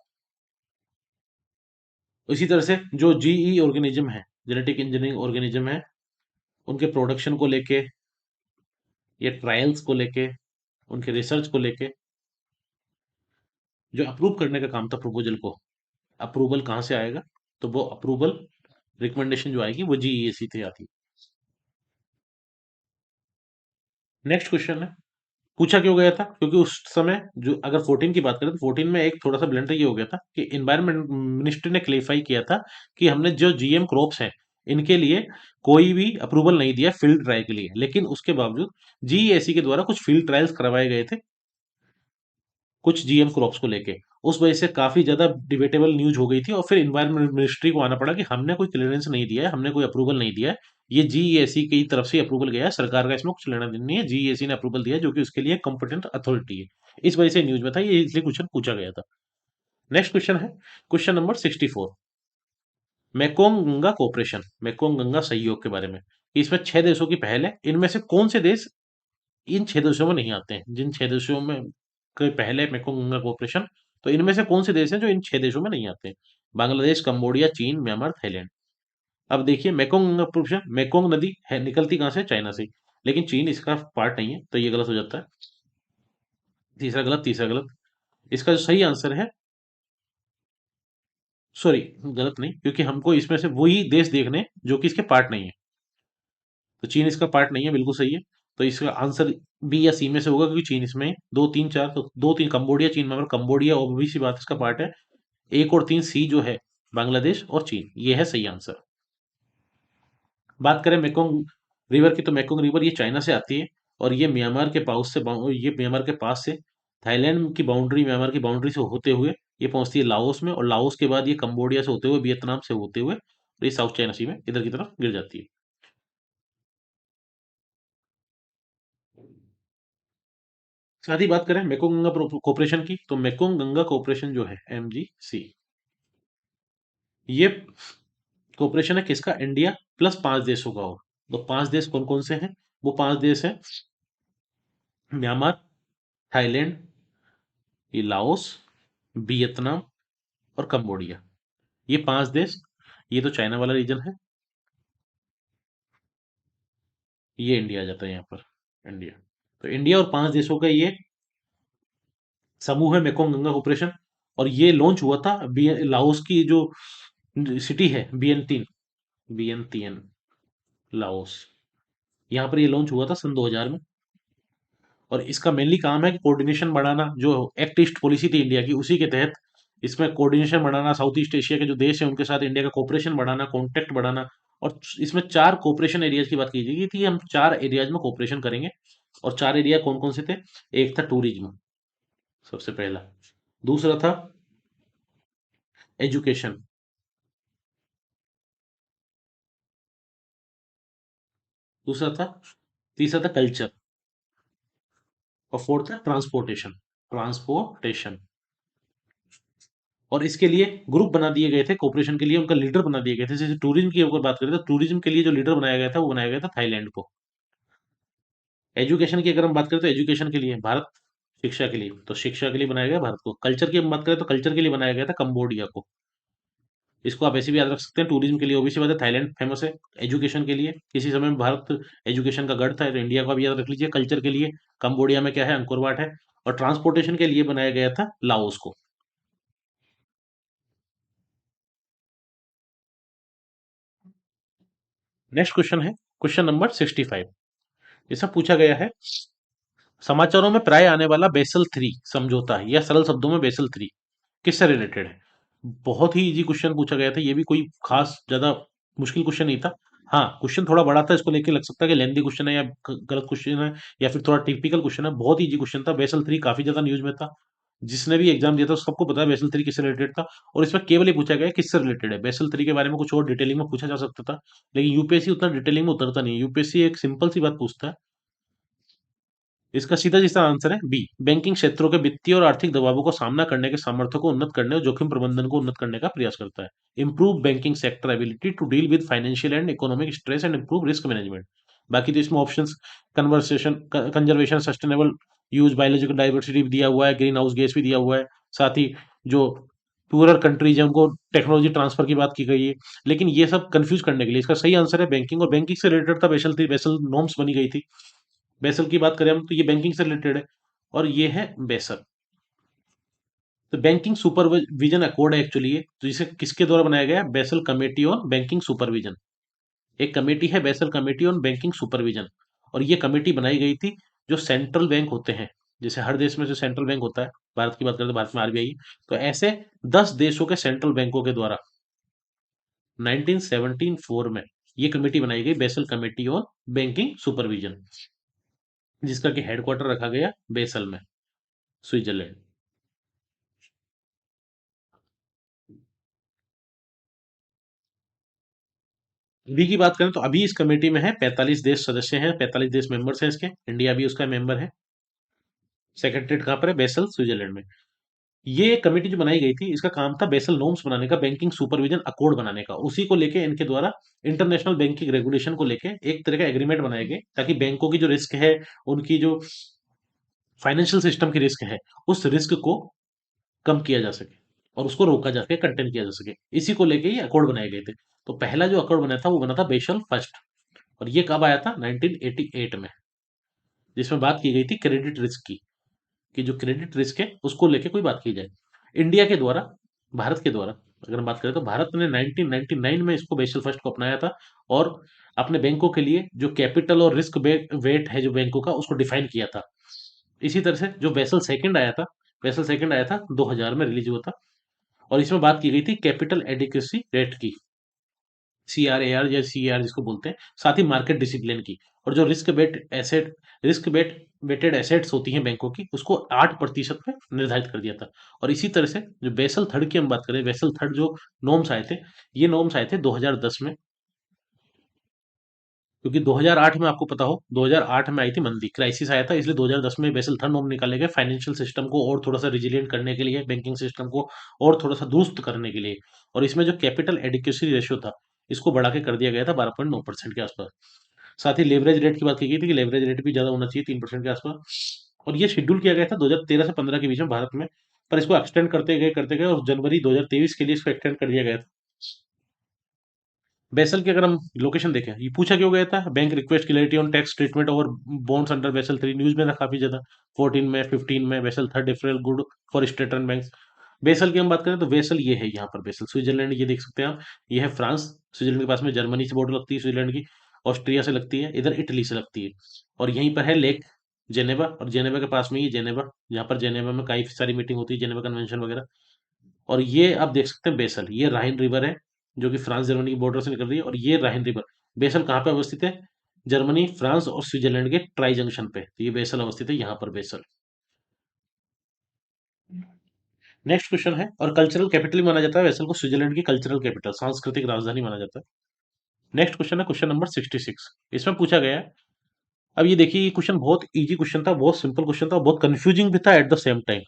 इसी तरह से जो जीई ऑर्गेनिज्म है, जेनेटिक इंजीनियरिंग ऑर्गेनिज्म है, उनके प्रोडक्शन को लेके या ट्रायल्स को लेके, उनके रिसर्च को लेके जो अप्रूव करने का काम था प्रपोजल को, अप्रूवल कहाँ से आएगा, तो वो अप्रूवल रिकमेंडेशन जो आएगी वो जीईएसी से आती है। नेक्स्ट क्वेश्चन है, पूछा क्यों गया था, क्योंकि उस समय जो अगर 14 की बात करें तो 14 में एक थोड़ा सा ब्लंडर ये हो गया था कि एनवायरमेंट मिनिस्ट्री ने क्लेरिफाई किया था कि हमने जो जीएम क्रॉप्स हैं इनके लिए कोई भी अप्रूवल नहीं दिया फील्ड ट्रायल के लिए, लेकिन उसके बावजूद जीएसी के द्वारा कुछ फील्ड ट्रायल्स करवाए गए थे कुछ जीएम क्रॉप्स को लेके। उस वजह से काफी ज्यादा डिबेटेबल न्यूज हो गई थी और फिर इन्वायरमेंट मिनिस्ट्री को आना पड़ा कि हमने कोई क्लियरेंस नहीं दिया है, हमने कोई अप्रूवल नहीं दिया है, ये जीईएसी की तरफ से अप्रूवल गया है, सरकार का इसमें कुछ लेना देना नहीं है, जीईएसी ने अप्रूवल दिया है जो कि उसके लिए कॉम्पिटेंट अथॉरिटी है। इस वजह से न्यूज में था, ये इसलिए क्वेश्चन पूछा गया था। नेक्स्ट क्वेश्चन है question number 64, Mekong Ganga cooperation, Mekong Ganga सहयोग के बारे में। इसमें 6 देशों की पहल है, इनमें से कौन से देश इन 6 देशों में नहीं आते हैं, जिन 6 देशों में के पहले मेकोंग गंगा कोऑपरेशन, तो इनमें से कौन से देश हैं जो इन 6 देशों में नहीं आते हैं, बांग्लादेश, कंबोडिया, चीन, म्यांमार, थाईलैंड। अब देखिए मेकोंग गंगा कोऑपरेशन, मेकोंग नदी है निकलती कहाँ से, चाइना से, लेकिन चीन इसका पार्ट नहीं है, तो ये गलत हो जाता है। तीसरा गलत, तीसरा गलत। इसका जो सही आंसर है, सॉरी, गलत नहीं, क्योंकि हमको इसमें से वही देश देखने हैं जो कि इसके पार्ट नहीं है, तो चीन इसका पार्ट नहीं है, बिल्कुल सही है। तो इसका आंसर बी या सी में से होगा, क्योंकि चीन इसमें दो तीन चार, तो दो तीन कंबोडिया चीन में, कंबोडिया ऑब्वियस सी बात इसका पार्ट है। एक और तीन सी जो है बांग्लादेश और चीन, ये है सही आंसर। बात करें मेकोंग रिवर की, तो मेकोंग रिवर ये चाइना से आती है और ये म्यांमार के पास से ये म्यांमार के पास से थाईलैंड की बाउंड्री, म्यांमार की बाउंड्री से होते हुए ये पहुंचती है लाओस में, और लाओस के बाद ये कंबोडिया से होते हुए, वियतनाम से होते हुए, और ये साउथ चाइना सी में इधर की तरफ गिर जाती है। साथ ही बात करें मेकोंग गंगा कोऑपरेशन की, तो मेकोंग गंगा कोऑपरेशन जो है एमजीसी, ये कोऑपरेशन है किसका, इंडिया प्लस 5 देशों का हो। तो 5 देश कौन कौन से हैं, वो 5 देश हैं म्यांमार, थाईलैंड, ये लाओस, वियतनाम और कंबोडिया। ये 5 देश, ये तो चाइना वाला रीजन है, ये इंडिया आ जाता है यहाँ पर, इंडिया। तो इंडिया और 5 देशों का ये समूह है मेकोंग गंगा कोऑपरेशन, और ये लॉन्च हुआ था लाओस की जो सिटी है बियंतीन, बियंतियन, लाओस, यहाँ पर ये लॉन्च हुआ था सन 2000 में। और इसका मेनली काम है कि कोऑर्डिनेशन बढ़ाना, जो एक्ट ईस्ट पॉलिसी थी इंडिया की, उसी के तहत इसमें कोऑर्डिनेशन बढ़ाना, साउथ ईस्ट एशिया के जो देश हैं उनके साथ इंडिया का कोऑपरेशन बढ़ाना, कॉन्टेक्ट बढ़ाना। और इसमें 4 कोऑपरेशन एरियाज की बात की गई थी, हम 4 एरियाज में कोऑपरेशन करेंगे। और 4 एरिया कौन कौन से थे, एक था टूरिज्म, सबसे पहला, दूसरा था एजुकेशन, दूसरा था, तीसरा था कल्चर, और फोर्थ था ट्रांसपोर्टेशन, ट्रांसपोर्टेशन। और इसके लिए ग्रुप बना दिए गए थे, कोऑपरेशन के लिए उनका लीडर बना दिए गए थे। जैसे टूरिज्म की अगर बात करें तो टूरिज्म के लिए जो लीडर बनाया गया था वो बनाया गया था थाईलैंड को। एजुकेशन की अगर हम बात करें तो एजुकेशन के लिए भारत, शिक्षा के लिए तो शिक्षा के लिए बनाया गया भारत को। कल्चर की हम बात करें तो कल्चर के लिए बनाया गया था कंबोडिया को। इसको आप ऐसे भी याद रख सकते हैं, टूरिज्म के लिए ओबीसी बात है, थाईलैंड फेमस है। एजुकेशन के लिए किसी समय में भारत एजुकेशन का गढ़ था, तो इंडिया का भी याद रख लीजिए। कल्चर के लिए कंबोडिया में क्या है, अंकोर वाट है। और ट्रांसपोर्टेशन के लिए बनाया गया था लाओस को। नेक्स्ट क्वेश्चन है क्वेश्चन नंबर 65। इसमें पूछा गया है, समाचारों में प्राय आने वाला बेसल थ्री समझौता या सरल शब्दों में बेसल थ्री किससे रिलेटेड है? बहुत ही इजी क्वेश्चन पूछा गया था, ये भी कोई खास ज्यादा मुश्किल क्वेश्चन नहीं था। हाँ, क्वेश्चन थोड़ा बड़ा था, इसको लेके लग सकता है कि लेंदी क्वेश्चन है या गलत क्वेश्चन है, या फिर थोड़ा टिपिकल क्वेश्चन है। बहुत इजी क्वेश्चन था, बेसल थ्री काफी ज्यादा न्यूज में था। जिसने भी एग्जाम दिया था सबको पता है बेसल थ्री किससे रिलेटेड था। और इसमें केवल ये पूछा गया है किससे रिलेटेड है। बेसल थ्री के बारे में कुछ और डिटेलिंग में पूछा जा सकता था, लेकिन यूपीएससी उतना डिटेलिंग में उतरता नहीं है। यूपीएससी एक सिंपल सी बात पूछता है। इसका सीधा सीधा आंसर है बी, बैंकिंग क्षेत्रों के वित्तीय और आर्थिक दबावों को सामना करने के सामर्थ्य को उन्नत करने और जोखिम प्रबंधन को उन्नत करने का प्रयास करता है। Improve banking sector ability to deal with financial and economic stress and improve risk management. बाकी तो इसमें options conversation, conservation, sustainable use, biological diversity भी दिया हुआ है, ग्रीन हाउस गैस भी दिया हुआ है। साथ ही जो पूरर कंट्रीज है उनको टेक्नोलॉजी ट्रांसफर की बात की गई है। लेकिन ये सब कंफ्यूज करने के लिए इसका सही आंसर है बैंकिंग, और बैंकिंग से रिलेटेड था बेसल थी, बेसल नॉर्म्स बनी गई थी। बेसल की बात करें हम तो ये बैंकिंग से रिलेटेड है, और ये है बेसल। तो बैंकिंग सुपरविजन अकॉर्ड है एक्चुअली ये, तो इसे किसके द्वारा बनाया गया है? Basal committee on banking supervision. एक कमेटी है basal committee on banking supervision, और ये कमेटी बनाई गई थी जो सेंट्रल बैंक होते हैं। जैसे हर देश में जो सेंट्रल बैंक होता है, भारत की बात करें तो भारत में आरबीआई, तो ऐसे 10 देशों के सेंट्रल बैंकों के द्वारा 1974 में ये कमेटी बनाई गई, basal committee on banking supervision, जिसका कि हेडक्वार्टर रखा गया बेसल में, स्विट्जरलैंड। अभी की बात करें तो अभी इस कमेटी में है 45 देश सदस्य हैं, 45 देश मेंबर्स हैं इसके, इंडिया भी उसका मेंबर है। सेक्रेटरीट कहाँ पर है? बेसल, स्विट्जरलैंड में। ये कमेटी जो बनाई गई थी इसका काम था बेसल नॉर्म्स बनाने का, बैंकिंग सुपरविजन अकॉर्ड बनाने का। उसी को लेके इनके द्वारा इंटरनेशनल बैंकिंग रेगुलेशन को लेके एक तरह का एग्रीमेंट बनाए गए, ताकि बैंकों की जो रिस्क है, उनकी जो फाइनेंशियल सिस्टम की रिस्क है, उस रिस्क को कम किया जा सके और उसको रोका जा सके, कंटेन किया जा सके। इसी को लेके ये अकॉर्ड बनाए गए थे। तो पहला जो अकॉर्ड बना था वो बना था बेसल फर्स्ट, और ये कब आया था? 1988 में, जिसमें बात की गई थी क्रेडिट रिस्क की, कि जो क्रेडिट रिस्क है उसको लेके कोई बात की जाए। इंडिया के द्वारा, भारत के द्वारा अगर हम बात करें तो भारत ने 1999 में इसको बेसल फर्स्ट को अपनाया था, और अपने बैंकों के लिए जो कैपिटल और रिस्क वेट है जो बैंकों का, उसको डिफाइन किया था। इसी तरह से जो बेसल सेकंड आया था, बेसल सेकंड आया था 2000 में रिलीज हुआ था, और इसमें बात की गई थी कैपिटल एडिक्वेसी रेट की, CRAR या CAR जिसको बोलते हैं, साथ ही मार्केट डिसिप्लिन की। और जो रिस्क बेट वेटेड एसेट्स होती हैं बैंकों की, उसको 8% पे निर्धारित कर दिया था। और इसी तरह से जो बेसल थर्ड की हम बात करें, बेसल थर्ड जो नॉर्म्स आए थे, ये नॉर्म्स आए थे 2010 में। क्योंकि 2008 में आपको पता हो, 2008 में आई थी मंदी, क्राइसिस आया था, इसलिए 2010 में बेसल थर्ड नॉर्म निकाले गए, फाइनेंशियल सिस्टम को और थोड़ा सा रिजिलियंट करने के लिए, बैंकिंग सिस्टम को और थोड़ा सा दुरुस्त करने के लिए। और इसमें जो कैपिटल एडिक्वेसी रेशियो था, इसको बढ़ा के कर दिया गया था 12.9% के आसपास। साथ ही लेवरेज रेट की बात की गई थी कि लेवरेज रेट भी ज्यादा होना चाहिए, 3% के आसपास। और ये शेड्यूल किया गया था 2013 से 15 के बीच में भारत में, पर इसको एक्सटेंड करते गए और जनवरी 2023 के लिए इसको एक्सटेंड कर दिया गया था। बेसल की अगर हम लोकेशन देखें, ये पूछा क्यों गया था? Bank request clarity on tax treatment और bonds under Basel three, news में था काफी ज्यादा। 14 में, 15 में, Basel third different good for state run bank. Basel की हम बात करें तो बेसल ये है, यहाँ पर बेसल स्विट्जरलैंड, ये देख सकते हैं आप, ये है फ्रांस। स्विट्जरलैंड के पास में जर्मनी से बॉर्डर लगती है स्विट्जरलैंड की, ऑस्ट्रिया से लगती है, इधर इटली से लगती है। और यहीं पर है लेक जेनेवा, और जेनेवा के पास में ही जेनेवा, जहाँ पर जेनेवा में काफी सारी मीटिंग होती है, जेनेवा कन्वेंशन वगैरह। और ये आप देख सकते हैं बेसल, ये राइन रिवर है, जो कि फ्रांस जर्मनी की बॉर्डर से निकल रही है, और ये राइन रिवर। बेसल कहाँ पे अवस्थित है? जर्मनी, फ्रांस और स्विट्जरलैंड के ट्राई जंक्शन पे, तो ये बेसल अवस्थित है, यहाँ पर बेसल। नेक्स्ट क्वेश्चन है, और कल्चरल कैपिटल माना जाता है बेसल को, स्विट्जरलैंड की कल्चरल कैपिटल, सांस्कृतिक राजधानी माना जाता है। नेक्स्ट क्वेश्चन है क्वेश्चन नंबर 66। इसमें पूछा गया है, अब ये देखिए, ये क्वेश्चन बहुत इजी क्वेश्चन था, बहुत सिंपल क्वेश्चन था, बहुत कंफ्यूजिंग भी था एट द सेम टाइम।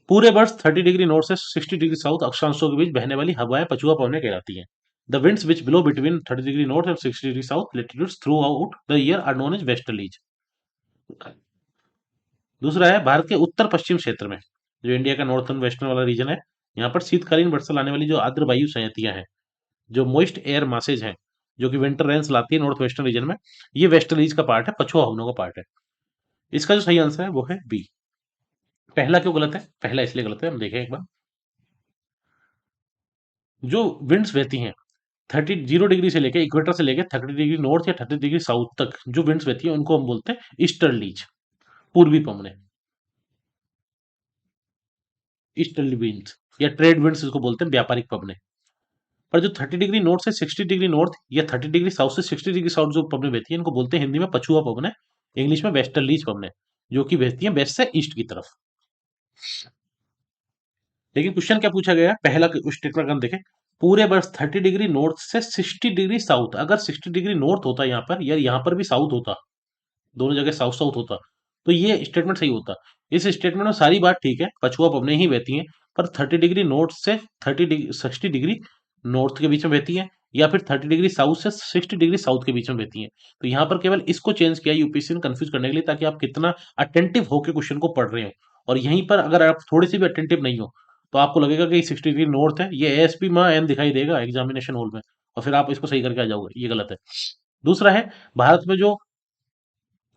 पूरे वर्ष 30 डिग्री नॉर्थ से 60 डिग्री साउथ अक्षांशों के बीच बहने वाली हवाएं पछुआ पवनें कहलाती हैं। The winds which blow between 30 degree north and 60 degree south latitudes throughout the year are known as westerlies. दूसरा है भारत के उत्तर पश्चिम क्षेत्र में, जो इंडिया का नॉर्थर्न वेस्टर्न वाला रीजन है, यहाँ पर शीतकालीन वर्षा लाने वाली जो आर्द्र वायु संयतियां हैं, जो मोइस्ट एयर मासेज हैं, जो कि विंटर रेन्स लाती है नॉर्थ वेस्टर्न रीजन में, ये वेस्टर्लीज का पार्ट है, पछुआ हवाओं का पार्ट है। इसका जो सही आंसर है वो है बी। पहला क्यों गलत है? पहला इसलिए गलत है, हम देखें एक बार। जो विंड्स बहती हैं 0 डिग्री से लेके इक्वेटर से लेके 30 डिग्री नॉर्थ या 30 डिग्री साउथ तक जो विंड्स बहती हैं उनको हम बोलते हैं ईस्टर्लीज, पूर्वी पवने, ईस्टर्ली विंड्स या ट्रेड विंड्स इसको बोलते हैं, व्यापारिक पवने। पर जो 30 डिग्री नॉर्थ से 60 डिग्री नॉर्थ या 30 डिग्री साउथ से 60 डिग्री साउथ जो पवने बहती है इनको बोलते हैं हिंदी में पछुआ पवने, इंग्लिश में वेस्टर्लीज पवने, जो कि बहती है वेस्ट से ईस्ट की तरफ। लेकिन क्वेश्चन क्या पूछा गया है? पहला स्टेटमेंट हम देखें, पूरे वर्ष 30 डिग्री नॉर्थ से 60 डिग्री साउथ, अगर 60 डिग्री नॉर्थ होता यहाँ पर या यहाँ पर भी साउथ होता, दोनों जगह साउथ साउथ होता, तो ये स्टेटमेंट सही होता। इस स्टेटमेंट में सारी बात ठीक है, पछुआ पवनें ही बहती हैं, पर 30 डिग्री नॉर्थ से 60 डिग्री नॉर्थ के बीच में बहती हैं, या फिर 30 डिग्री साउथ से 60 डिग्री साउथ के बीच में बहती हैं। तो यहाँ पर केवल इसको चेंज किया यूपीएससी ने कंफ्यूज करने के लिए, ताकि आप कितना अटेंटिव होकर क्वेश्चन को पढ़ रहे हो। और यहीं पर अगर आप थोड़ी सी भी अटेंटिव नहीं हो तो आपको लगेगा कि 60 डिग्री नॉर्थ है, ये एएसपी माँ एन दिखाई देगा एग्जामिनेशन हॉल में, और फिर आप इसको सही करके आ जाओगे, ये गलत है। दूसरा है, भारत में जो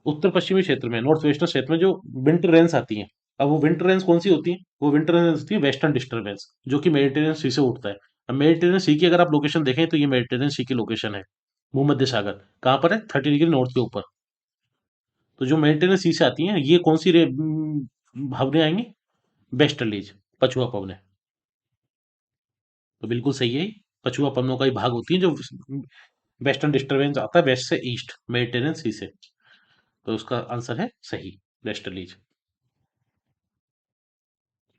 उत्तर पश्चिमी क्षेत्र में, नॉर्थ वेस्टर्न क्षेत्र में जो विंटर रेंस आती हैं, अब वो विंटर रेंस कौन सी होती है? वो विंटर रेंस होती है वेस्टर्न डिस्टर्बेंस, जो कि मेडिटेरियन सी से उठता है। अब मेडिटेरियन सी की अगर आप लोकेशन देखें तो ये मेडिटेरियन सी की लोकेशन है, भूमध्य सागर कहाँ पर है? 30 डिग्री नॉर्थ के ऊपर। तो जो मेडिटेरियन सी से आती हैं ये कौन सी भावने आएंगी? वेस्टर्लीज, पछुआ पवने। तो बिल्कुल सही है, पछुआ पवनों का ही भाग होती है जो वेस्टर्न डिस्टर्बेंस आता है वेस्ट से ईस्ट मेडिटेरियन सी से। तो उसका आंसर है सही, वेस्टर्लीज।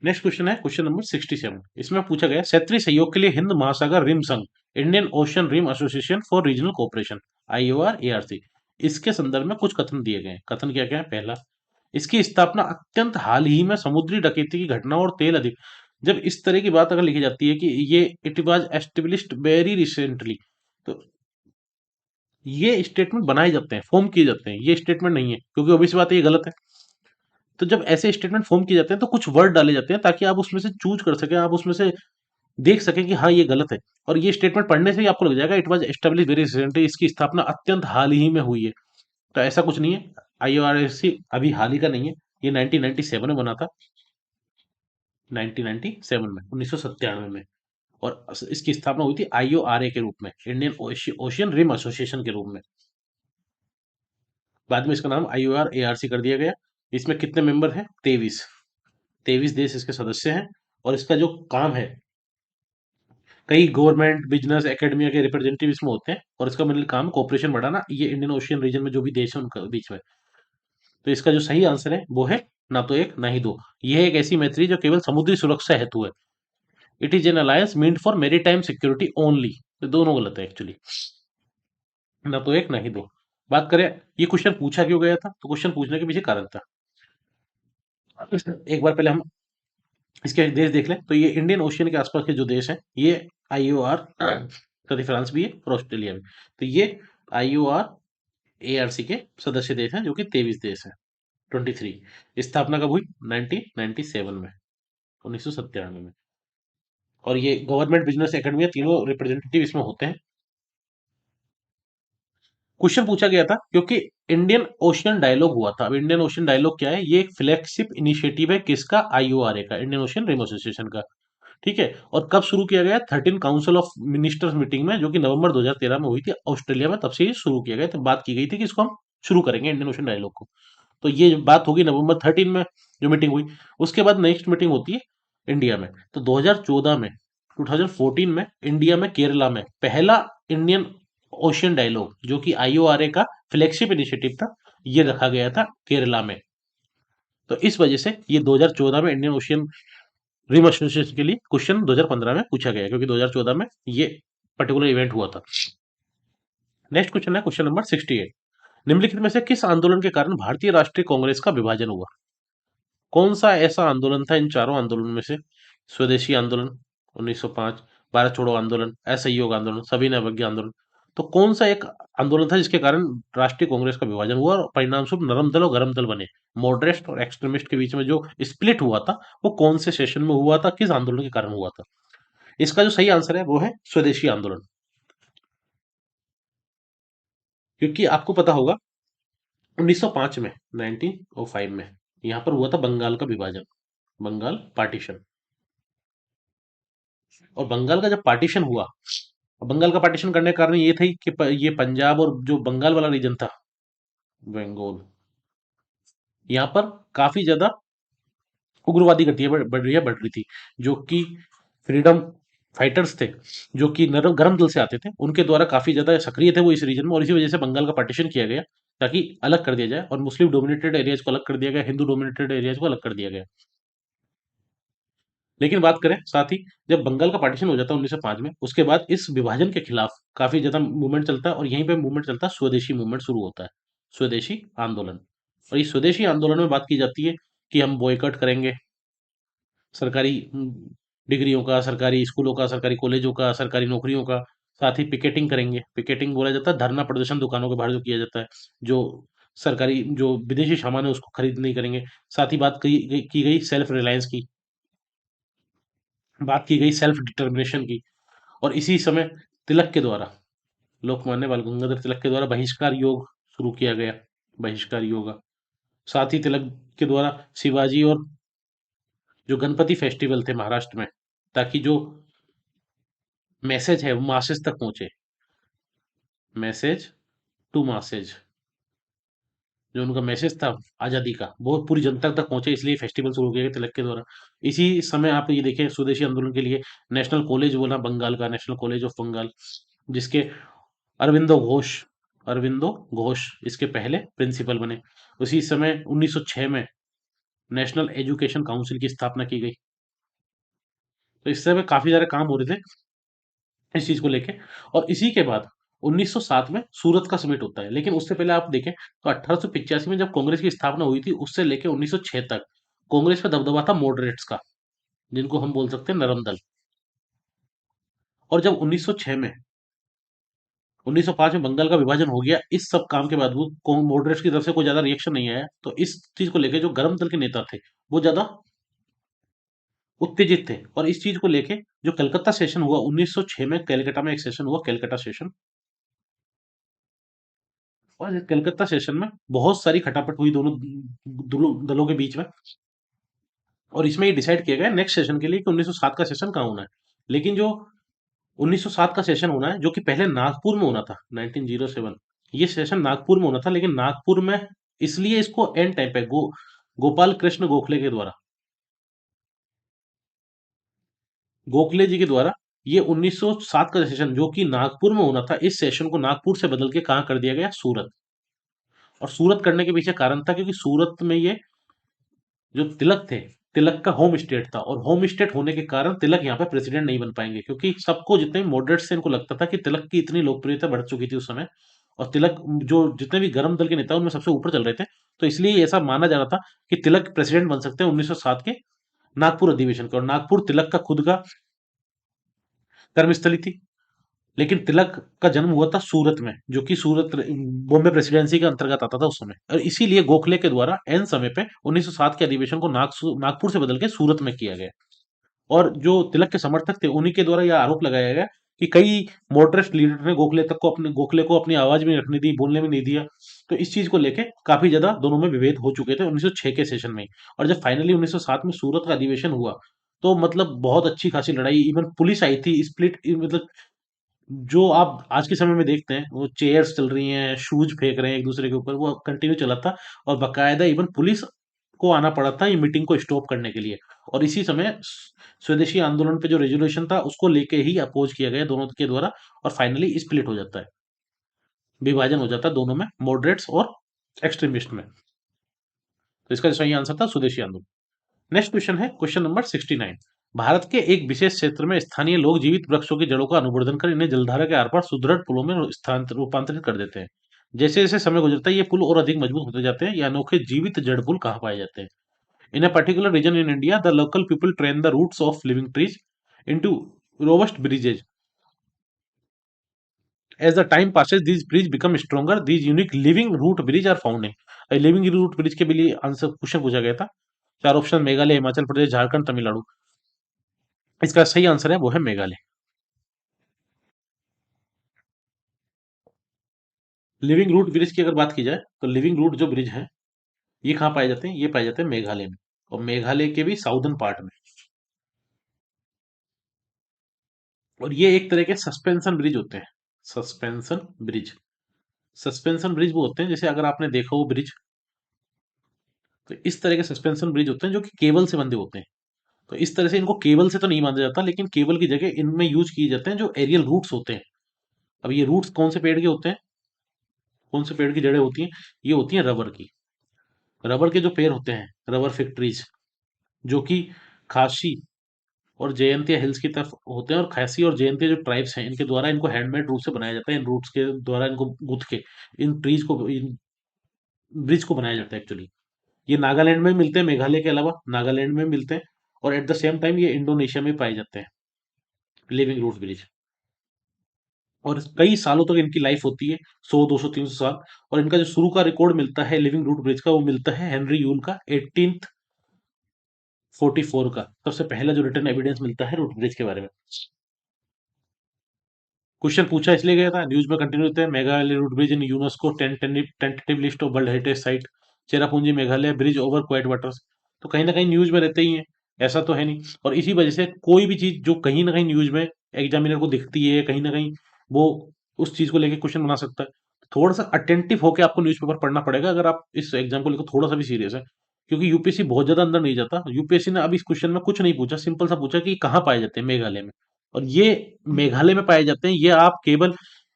नेक्स्ट क्वेश्चन है क्वेश्चन नंबर 67। इसमें पूछा गया क्षेत्रीय सहयोग के लिए हिंद महासागर रिम संघ, Indian Ocean Rim Association for Regional Cooperation, IOR ARC, इसके संदर्भ में कुछ कथन दिए गए हैं। कथन क्या क्या है? पहला, इसकी स्थापना अत्यंत हाल ही में समुद्री डकैती की घटना और तेल अधिक, जब इस तरह की बात अगर लिखी जाती है कि ये it was established very recently, तो ये स्टेटमेंट बनाए जाते हैं, फॉर्म किए जाते हैं, ये स्टेटमेंट नहीं है, क्योंकि ऑब्वियस बात है ये गलत है। तो जब ऐसे स्टेटमेंट फॉर्म किए जाते हैं तो कुछ वर्ड डाले जाते हैं ताकि आप उसमें से चूज कर सकें, आप उसमें से देख सकें कि हाँ ये गलत है। और ये स्टेटमेंट पढ़ने से ही आपको लग जाएगा it was establish very recently, इसकी स्थापना अत्यंत हाल ही में हुई है। तो ऐसा कुछ नहीं है, आईओआरएसी अभी हाल ही का नहीं है, ये 1997 में बना था, 1997 में, 1997 में। और इसकी स्थापना हुई थी आईओआरए के रूप में, इंडियन ओशियन रिम एसोसिएशन के रूप में। बाद में इसका नाम आईओआर एआरसी कर दिया गया। इसमें कितने मेंबर हैं? 23, 23 देश इसके सदस्य हैं। और इसका जो काम है, कई गवर्नमेंट, बिजनेस, एकेडमिया के रिप्रेजेंटेटिव इसमें होते हैं, और इसका मेनली काम कोऑपरेशन बढ़ाना, ये इंडियन ओशियन रीजन में जो भी देश है उनके बीच में। तो इसका जो सही आंसर है वो है ना तो एक ना ही दो। यह एक ऐसी मैत्री जो केवल समुद्री सुरक्षा हेतु है। It is an alliance meant for maritime security only. तो दोनों गलत है एक्चुअली, ना तो एक ना ही दो। बात करें ये क्वेश्चन पूछा क्यों गया था, तो क्वेश्चन पूछने के पीछे कारण था। एक बार पहले हम इसके देश देख लें, तो ये इंडियन ओशियन के आसपास के जो देश हैं, ये आईओआर, सॉरी फ्रांस भी है और ऑस्ट्रेलिया भी, तो ये आईओआर एआरसी के सदस्य देश हैं, जो कि 23 देश हैं। 23 स्थापना कब हुई? 1997 में, 1997 में। और ये गवर्नमेंट, बिजनेस, एकेडमी, तीनों रिप्रेजेंटेटिव इसमें होते हैं। क्वेश्चन पूछा गया था क्योंकि इंडियन ओशियन डायलॉग हुआ था। अब इंडियन ओशियन डायलॉग क्या है? ये एक फ्लैगशिप इनिशिएटिव है, किसका? आईओआरए का, इंडियन ओशियन रिम एसोसिएशन का। ठीक है, और कब शुरू किया गया? 13 काउंसिल ऑफ मिनिस्टर्स मीटिंग में, जो कि नवंबर 2013 में हुई थी ऑस्ट्रेलिया में, तब से ये शुरू किया गया। तो बात की गई थी कि इसको हम शुरू करेंगे इंडियन ओशन डायलॉग को। तो ये बात होगी नवंबर 13 में जो मीटिंग हुई। उसके बाद नेक्स्ट मीटिंग होती है इंडिया में, तो 2014 में, 2014 में इंडिया में केरला में पहला इंडियन ओशियन डायलॉग, जो कि आईओआरए का फ्लैगशिप इनिशिएटिव था, ये रखा गया था केरला में। तो इस वजह से ये 2014 में इंडियन ओशियन रिम एसोसिएशन के लिए क्वेश्चन 2015 में पूछा गया, क्योंकि 2014 में ये पर्टिकुलर इवेंट हुआ था। नेक्स्ट क्वेश्चन है क्वेश्चन नंबर 68। निम्नलिखित में से किस आंदोलन के कारण भारतीय राष्ट्रीय कांग्रेस का विभाजन हुआ? कौन सा ऐसा आंदोलन था इन चारों आंदोलन में से? स्वदेशी आंदोलन 1905, भारत छोड़ो आंदोलन, असहयोग आंदोलन, सविनय अवज्ञा आंदोलन। तो कौन सा एक आंदोलन था जिसके कारण राष्ट्रीय कांग्रेस का विभाजन हुआ और परिणाम स्वरूप नरम दल और गरम दल बने? मॉडरेट और एक्सट्रीमिस्ट के बीच में जो स्प्लिट हुआ था वो कौन से सेशन में हुआ था, किस आंदोलन के कारण हुआ था? इसका जो सही आंसर है वो है स्वदेशी आंदोलन। क्योंकि आपको पता होगा 1905 में, 1905 में यहाँ पर हुआ था बंगाल का विभाजन, बंगाल पार्टीशन। और बंगाल का जब पार्टीशन हुआ, बंगाल का पार्टीशन करने का कारण ये थी कि ये पंजाब और जो बंगाल वाला रीजन था, बंगाल, यहाँ पर काफी ज्यादा उग्रवादी गतियां बढ़ रही थी, जो कि फ्रीडम फाइटर्स थे, जो कि नरम गरम दल से आते थे, उनके द्वारा काफी ज्यादा सक्रिय थे वो इस रीजन में, और इसी वजह से बंगाल का पार्टीशन किया गया ताकि अलग कर दिया जाए, और मुस्लिम डोमिनेटेड एरियाज को अलग कर दिया गया, हिंदू डोमिनेटेड एरियाज को अलग कर दिया गया। लेकिन बात करें साथ ही, जब बंगाल का पार्टीशन हो जाता है 1905 में, उसके बाद इस विभाजन के खिलाफ काफी ज्यादा मूवमेंट चलता है, और यहीं पे मूवमेंट चलता है, स्वदेशी मूवमेंट शुरू होता है, स्वदेशी आंदोलन। और इस स्वदेशी आंदोलन में बात की जाती है कि हम बॉयकॉट करेंगे सरकारी डिग्रियों का, सरकारी स्कूलों का, सरकारी कॉलेजों का, सरकारी नौकरियों का। साथ ही पिकेटिंग करेंगे, पिकेटिंग बोला जाता है धरना प्रदर्शन दुकानों के बाहर जो किया जाता है, जो सरकारी जो विदेशी सामान है उसको खरीद नहीं करेंगे। साथ ही बात की गई सेल्फ रिलायंस की, बात की गई सेल्फ डिटर्मिनेशन की। और इसी समय तिलक के द्वारा, लोकमान्य बाल गंगाधर तिलक के द्वारा बहिष्कार योग शुरू किया गया, बहिष्कार योगा। साथ ही तिलक के द्वारा शिवाजी और जो गणपति फेस्टिवल थे महाराष्ट्र में, ताकि जो मैसेज है वो मासेज तक पहुंचे, मैसेज टू मासेज, जो उनका मैसेज था आजादी का वो पूरी जनता तक पहुंचे, इसलिए फेस्टिवल शुरू किया गया तिलक के द्वारा। इसी समय आप ये देखें, स्वदेशी आंदोलन के लिए नेशनल कॉलेज बोला बंगाल का, नेशनल कॉलेज ऑफ बंगाल, जिसके अरविंदो घोष, अरविंदो घोष इसके पहले प्रिंसिपल बने। उसी समय 1906 में नेशनल एजुकेशन काउंसिल की स्थापना की गई। तो इस समय काफी सारे काम हो रहे थे इस चीज को लेके। और इसी के बाद 1907 में सूरत का समिट होता है, लेकिन उससे पहले आप देखें तो 1885 में जब कांग्रेस की स्थापना हुई थी, उससे लेके 1906 तक कांग्रेस पे दबदबा था मॉडरेट्स का, जिनको हम बोल सकते हैं नरम दल। और जब 1906 में, 1905 में बंगाल का विभाजन हो गया, इस सब काम के बाद वो मॉडरेट्स की तरफ से कोई ज्यादा रिएक्शन नहीं आया, तो इस चीज को लेके जो गरम दल के नेता थे वो ज्यादा उत्तेजित थे। और इस चीज को लेके जो कलकत्ता सेशन हुआ 1906 में, कलकत्ता में एक सेशन हुआ, कलकत्ता सेशन। और इस कलकत्ता सेशन में बहुत सारी खटापट हुई दोनों दलों के बीच में, और इसमें ये डिसाइड किया गया नेक्स्ट सेशन के लिए कि 1907 का सेशन कहाँ होना है। लेकिन जो 1907 का सेशन होना है, जो कि पहले नागपुर में होना था, 1907, ये सेशन नागपुर में होना था, लेकिन नागपुर में इसलिए इसको एंड टाइम पे गोपाल कृष्ण गोखले के द्वारा, गोखले जी के द्वारा, ये 1907 का सेशन जो कि नागपुर में होना था, इस सेशन को नागपुर से बदल के कहाँ कर दिया गया, सूरत। और सूरत करने के पीछे कारण था क्योंकि सूरत में ये जो तिलक थे, तिलक का होम स्टेट था, और होम स्टेट होने के कारण तिलक यहाँ पे प्रेसिडेंट नहीं बन पाएंगे, क्योंकि सबको, जितने भी मॉडरेट्स थे, इनको लगता था कि तिलक की इतनी लोकप्रियता बढ़ चुकी थी उस समय, और तिलक जो जितने भी गरम दल के नेता उनमें सबसे ऊपर चल रहे थे, तो इसलिए ऐसा माना जा रहा था कि तिलक प्रेसिडेंट बन सकते हैं 1907 के नागपुर अधिवेशन के। और नागपुर तिलक का खुद का कर्मस्थली थी, लेकिन तिलक का जन्म हुआ था सूरत में, जो कि सूरत बॉम्बे प्रेसिडेंसी के अंतर्गत आता था उस समय, और इसीलिए गोखले के द्वारा एन समय पे 1907 के अधिवेशन को नागपुर से बदल के सूरत में किया गया। और जो तिलक के समर्थक थे उन्हीं के द्वारा यह आरोप लगाया गया कि कई मॉडरेट लीडर ने गोखले को अपनी आवाज में रखने दी, बोलने में नहीं दिया। तो इस चीज को लेके काफी ज्यादा दोनों में विभेद हो चुके थे 1906 के सेशन में ही। और जब फाइनली 1907 में सूरत का अधिवेशन हुआ, तो मतलब बहुत अच्छी खासी लड़ाई, इवन पुलिस आई थी, स्प्लिट, मतलब जो आप आज के समय में देखते हैं वो चेयर्स चल रही हैं, शूज फेंक रहे हैं एक दूसरे के ऊपर, वो कंटिन्यू चला था। और बकायदा इवन पुलिस को आना पड़ा था ये मीटिंग को स्टॉप करने के लिए। और इसी समय स्वदेशी आंदोलन पे जो रेजोल्यूशन था उसको लेके ही अपोज किया गया दोनों के द्वारा, और फाइनली स्प्लिट हो जाता है, विभाजन हो जाता है दोनों में, मॉडरेट्स और एक्सट्रीमिस्ट में। तो इसका सही आंसर था स्वदेशी आंदोलन। नेक्स्ट क्वेश्चन है क्वेश्चन नंबर 69। भारत के एक विशेष क्षेत्र में स्थानीय लोग जीवित वृक्षों की जड़ों का अनुवर्धन कर इन्हें जलधारा के आर पार सुदृढ़ पुलों में रूपांतरित कर देते हैं। जैसे जैसे समय गुजरता है ये पुल और अधिक मजबूत होते जाते हैं। ये अनोखे जीवित जड़ पुल कहाँ पाए जाते हैं? In a particular region in India, the local people train the roots of living trees into robust bridges. As the time passes, these bridges become stronger. These unique living root bridge are found in. Living root bridge के भी लिए answer question पूछा गया था। चार option Meghalaya, Himachal Pradesh, Jharkhand, Tamil Nadu. इसका सही answer है वो है मेघालय। लिविंग रूट ब्रिज की अगर बात की जाए तो लिविंग रूट जो ब्रिज है ये कहाँ पाए जाते हैं? ये पाए जाते हैं मेघालय में, और मेघालय के भी साउदर्न पार्ट में। और ये एक तरह के सस्पेंशन ब्रिज होते हैं। सस्पेंशन ब्रिज, सस्पेंशन ब्रिज वो होते हैं, जैसे अगर आपने देखा हो ब्रिज, तो इस तरह के सस्पेंशन ब्रिज होते हैं जो कि केबल से बंधे होते हैं। तो इस तरह से इनको केबल से तो नहीं बांधा जाता, लेकिन केबल की जगह इनमें यूज किए जाते हैं जो एरियल रूट्स होते हैं। अब ये रूट्स कौन से पेड़ के होते हैं, कौन से पेड़ की जड़ें होती हैं? ये होती हैं रबर की। रबर के जो पेड़ होते हैं, रबर फैक्ट्रीज, जो कि खासी और जयंतिया हिल्स की तरफ होते हैं, और खासी और जयंतिया जो ट्राइब्स हैं इनके द्वारा इनको हैंडमेड रूप से बनाया जाता है। इन रूट्स के द्वारा इनको गुथ के इन ट्रीज को, इन ब्रिज को बनाया जाता है एक्चुअली। ये नागालैंड में मिलते हैं, मेघालय के अलावा नागालैंड में मिलते हैं, और एट द सेम टाइम ये इंडोनेशिया में पाए जाते हैं, लिविंग रूट ब्रिज। और कई सालों तक इनकी लाइफ होती है, 100, 200, 300 साल। और इनका जो शुरू का रिकॉर्ड मिलता है लिविंग रूट ब्रिज का, वो मिलता है हेनरी यूल का 1844 का। सबसे पहला जो रिटर्न एविडेंस मिलता है रूट ब्रिज के बारे में। क्वेश्चन पूछा इसलिए गया था, न्यूज में कंटिन्यू होते हैं। Meghalaya root bridge in UNESCO tentative list of world heritage site. Cherrapunji Meghalaya bridge over quiet waters. तो कहीं ना कहीं न्यूज में रहते ही हैं, ऐसा तो है नहीं। और इसी वजह से कोई भी चीज जो कहीं ना कहीं न्यूज में एग्जामिनर को दिखती है, कहीं ना कहीं वो उस चीज को लेकर क्वेश्चन बना सकता है। थोड़ा सा अटेंटिव होकर आपको न्यूज़पेपर पढ़ना पड़ेगा अगर आप इस एग्जाम को लेकर थोड़ा सा भी सीरियस है, क्योंकि यूपीएससी बहुत ज्यादा अंदर नहीं जाता। यूपीएससी ने अब इस क्वेश्चन में कुछ नहीं पूछा, सिंपल सा पूछा कि कहाँ पाए जाते हैं, मेघालय में। और ये मेघालय में पाए जाते हैं, ये आप केवल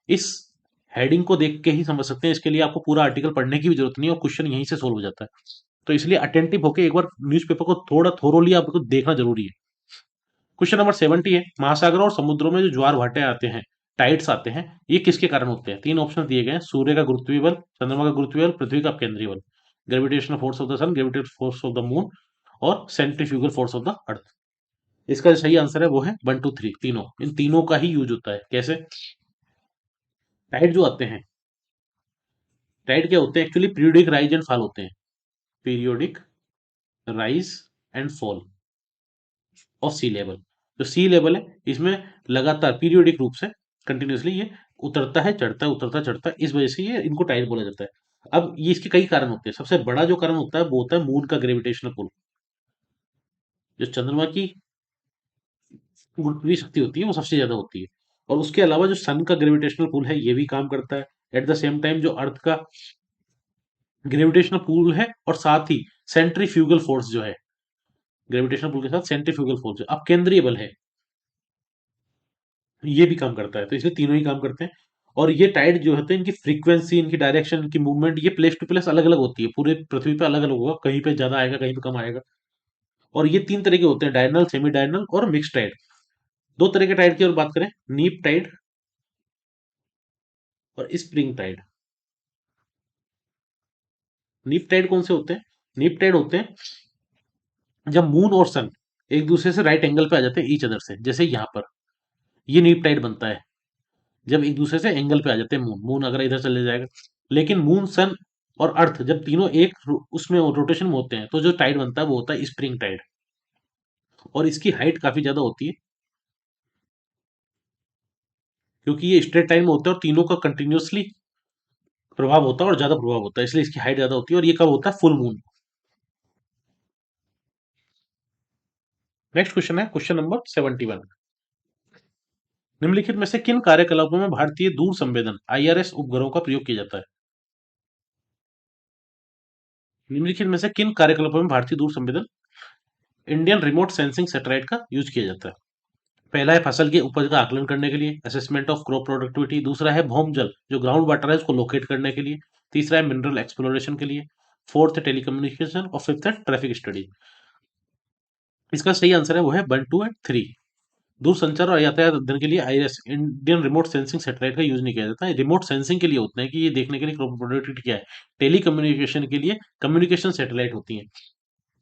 इस हेडिंग को देख के ही समझ सकते हैं। इसके लिए आपको पूरा आर्टिकल पढ़ने की भी जरूरत नहीं है, और क्वेश्चन यहीं से सोल्व हो जाता है। तो इसलिए अटेंटिव होकर एक बार न्यूज़पेपर को थोड़ा थोरोली आपको देखना जरूरी है। क्वेश्चन नंबर 70 है, महासागरों और समुद्रों में जो ज्वार भाटे आते हैं, टाइड्स आते हैं, ये किसके कारण होते हैं? तीन ऑप्शन दिए गए हैं, सूर्य का गुरुत्वीय बल, चंद्रमा का गुरुत्वीय बल, पृथ्वी का केंद्रीय बल। Gravitational force of the sun, gravitational force of the moon, और centrifugal force of the earth. इसका जो सही आंसर है वो है 1, 2, 3, तीनों। इन तीनों का ही यूज होता है। कैसे? टाइड जो आते हैं, टाइड क्या होते हैं actually? Periodic rise and fall होते हैं। Periodic rise and fall of sea level. जो सी लेवल है इसमें लगातार पीरियोडिक रूप से कंटिन्यूअसली ये उतरता है, चढ़ता है, उतरता चढ़ता है, इस वजह से ये इनको टाइड बोला जाता है। अब ये इसके कई कारण होते हैं। सबसे बड़ा जो कारण होता है वो होता है मून का ग्रेविटेशनल पुल। जो चंद्रमा की गुरुत्वीय शक्ति होती है वो सबसे ज्यादा होती है, और उसके अलावा जो सन का ग्रेविटेशनल पुल है ये भी काम करता है। एट द सेम टाइम जो अर्थ का ग्रेविटेशनल पुल है, और साथ ही सेंट्रीफ्यूगल फोर्स जो है, ग्रेविटेशनल पुल के साथ सेंट्रीफ्यूगल फोर्स अब केंद्रीय बल है, ये भी काम करता है। तो इसलिए तीनों ही काम करते हैं। और ये टाइड जो होते हैं इनकी फ्रीक्वेंसी, इनकी डायरेक्शन, इनकी मूवमेंट ये प्लेस टू प्लेस अलग अलग होती है। पूरे पृथ्वी पे अलग अलग होगा, कहीं पे ज्यादा आएगा, कहीं पे कम आएगा। और ये तीन तरह के होते हैं, डायरनल, सेमी डायरनल और मिक्स टाइड। दो तरह के टाइड की और बात करें, नीप टाइड और स्प्रिंग टाइड। नीप टाइड कौन से होते हैं? नीप टाइड होते हैं जब मून और सन एक दूसरे से राइट एंगल पे आ जाते हैं, ईच अदर से। जैसे यहाँ पर ये नीप टाइड बनता है जब एक दूसरे से एंगल पे आ जाते हैं। मून मून अगर इधर चले जाएगा, लेकिन मून, सन और अर्थ जब तीनों एक उसमें रोटेशन में होते हैं, तो जो टाइड बनता है वो होता है स्प्रिंग टाइड। और इसकी हाइट काफी ज्यादा होती है, क्योंकि ये स्ट्रेट टाइम में होता है और तीनों का कंटिन्यूअसली प्रभाव होता है और ज्यादा प्रभाव होता है, इसलिए इसकी हाइट ज्यादा होती है। और ये कब होता है? Full moon. नेक्स्ट क्वेश्चन है क्वेश्चन नंबर 71। निम्नलिखित में से किन कार्यकलापों में भारतीय दूर संवेदन आईआरएस उपग्रहों का प्रयोग किया जाता है? निम्नलिखित में से किन कार्यकलापों में भारतीय दूर संवेदन इंडियन रिमोट सेंसिंग सैटेलाइट का यूज किया जाता है? पहला है फसल की उपज का आकलन करने के लिए, असेसमेंट ऑफ क्रॉप प्रोडक्टिविटी। दूसरा है भौम जल, जो ग्राउंड वाटर है उसको लोकेट करने के लिए। तीसरा है मिनरल एक्सप्लोरेशन के लिए। फोर्थ है टेलीकम्युनिकेशन, और फिफ्थ है ट्रैफिक स्टडी। इसका सही आंसर है वो है 1, 2 एंड 3। दूरसंचार और यातायात अध्ययन के लिए IS, Indian remote sensing satellite का यूज नहीं किया जाता है। रिमोट सेंसिंग के लिए होते हैं कि ये देखने के लिए क्रॉप प्रोडक्टिविटी क्या है। टेली कम्युनिकेशन के लिए कम्युनिकेशन सैटेलाइट होती है।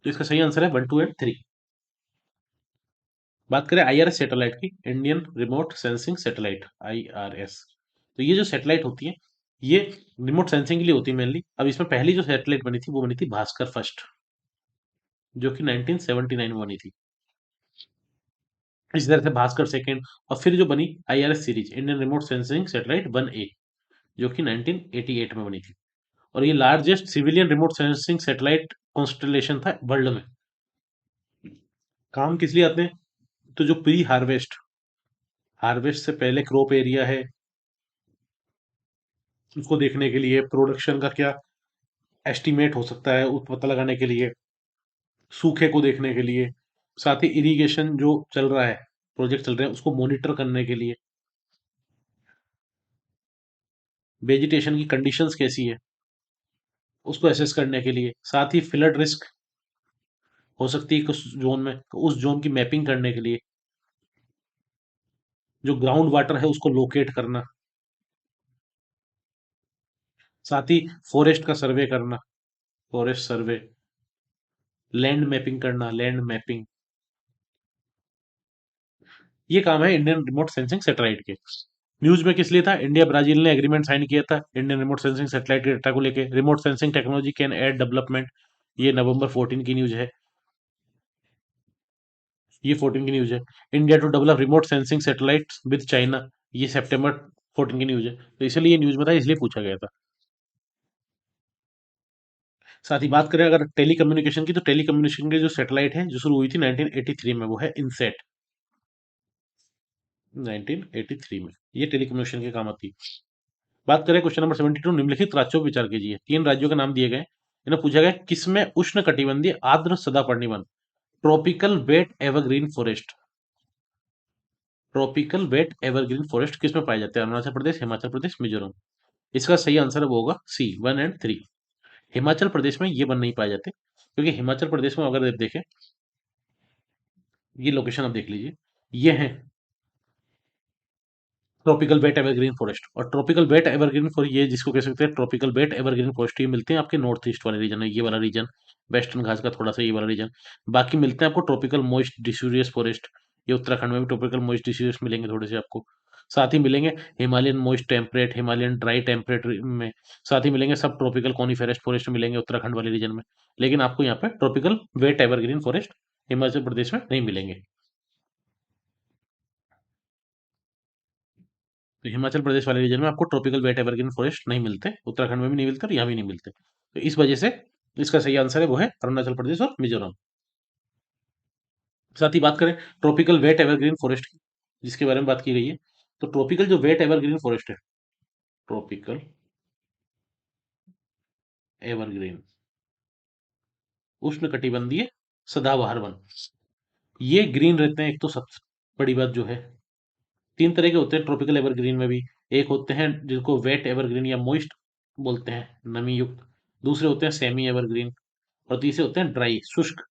तो इसका सही आंसर है 1, 2 एंड 3। बात करें आईआरएस सैटेलाइट की, Indian remote sensing satellite, IRS. तो ये जो सैटेलाइट होती है, ये रिमोट सेंसिंग के लिए होती है मेनली। अब इसमें पहली जो सैटेलाइट बनी थी वो बनी थी भास्कर फर्स्ट, जो कि 1979 में बनी थी। इसी तरह से भास्कर सेकंड, और फिर जो बनी IRS series, Indian remote sensing satellite 1A, जो कि 1988 में बनी थी। और ये largest civilian remote sensing satellite constellation था वर्ल्ड में। काम किस लिए आते हैं? तो जो प्री हार्वेस्ट, हार्वेस्ट से पहले क्रॉप एरिया है, उसको देखने के लिए, प्रोडक्शन का क्या एस्टिमेट हो सकता है उस पता लगाने के लिए, सूखे को देखने के लिए, साथ ही इरिगेशन जो चल रहा है, प्रोजेक्ट चल रहे हैं, उसको मॉनिटर करने के लिए, वेजिटेशन की कंडीशंस कैसी है उसको एसेस करने के लिए, साथ ही फ्लड रिस्क हो सकती है कुछ जोन में, तो उस जोन की मैपिंग करने के लिए, जो ग्राउंड वाटर है उसको लोकेट करना, साथ ही फॉरेस्ट का सर्वे करना, फॉरेस्ट सर्वे, लैंड मैपिंग करना, लैंड मैपिंग। ये काम है इंडियन रिमोट सेंसिंग सैटेलाइट के। न्यूज में किस लिए था? इंडिया ब्राजील ने एग्रीमेंट साइन किया था इंडियन रिमोट सेंसिंग सैटेलाइट के डेटा को लेके, remote sensing technology can aid development. ये नवंबर 14 की न्यूज है। ये 14 की न्यूज है। India to develop remote sensing satellite with China, ये सितंबर 14 की न्यूज है। तो इसलिए ये न्यूज में था, इसलिए पूछा गया था। साथ ही बात करें अगर टेली कम्युनिकेशन की, तो टेली कम्युनिकेशन की जो सैटेलाइट है जो शुरू हुई थी 1983 में, वो है इनसेट, 1983 में। ये टेली कम्युनिकेशन के काम आती है। बात करें क्वेश्चन नंबर 72, निम्नलिखित राज्यों पर विचार कीजिए। 3 राज्यों के नाम दिए गए, इन्हें पूछा गया किसमें उष्ण कटिबंधीय आर्द्र सदापर्णी वन, tropical wet evergreen forest, tropical wet evergreen forest किसमें पाए जाते हैं? अरुणाचल प्रदेश, हिमाचल प्रदेश, मिजोरम। इसका सही आंसर है वो होगा सी, 1 एंड 3। हिमाचल प्रदेश में ये वन नहीं पाए जाते, क्योंकि हिमाचल प्रदेश में अगर आप देखें, ये लोकेशन आप देख लीजिए, ये है ट्रॉपिकल वेट एवरग्रीन फॉरेस्ट। और ट्रॉपिकल वेट एवरग्रीन फॉरेस्ट, ये जिसको कह सकते हैं ट्रॉपिकल वेट एवरग्रीन फॉरेस्ट, ये मिलते हैं आपके नॉर्थ ईस्ट वाले रीजन में, ये वाला रीजन, वेस्टर्न घाट का थोड़ा सा ये वाला रीजन। बाकी मिलते हैं आपको ट्रॉपिकल मॉइस्ट डिसीडुअस फॉरेस्ट, ये उत्तराखंड में भी ट्रॉपिकल मॉइस्ट डिसीडुअस मिलेंगे थोड़े से आपको। साथ ही मिलेंगे Himalayan moist temperate, Himalayan dry temperate में। साथ ही मिलेंगे सब ट्रॉपिकल कॉनिफेरस फॉरेस्ट मिलेंगे उत्तराखंड वाले रीजन में। लेकिन आपको यहाँ पे tropical wet evergreen forest Himachal Pradesh में नहीं मिलेंगे। तो हिमाचल प्रदेश वाले रीजन में आपको ट्रॉपिकल वेट एवरग्रीन फॉरेस्ट नहीं मिलते, उत्तराखंड में भी नहीं मिलते और यहाँ भी नहीं मिलते। तो इस वजह से इसका सही आंसर है वो है अरुणाचल प्रदेश और मिजोरम। साथ ही बात करें ट्रॉपिकल वेट एवरग्रीन फॉरेस्ट की, जिसके बारे में बात की गई है, तो ट्रॉपिकल जो वेट एवरग्रीन फॉरेस्ट है, ट्रॉपिकल एवरग्रीन उष्ण कटिबंधीय सदाबहार वन, ये ग्रीन रहते हैं। एक तो सबसे बड़ी बात जो है, 3 तरह के होते हैं ट्रॉपिकल एवरग्रीन में भी। एक होते हैं जिनको वेट एवरग्रीन या मोइस्ट बोलते हैं, नमी युक्त। दूसरे होते हैं सेमी एवरग्रीन, और तीसरे होते हैं ड्राई, शुष्क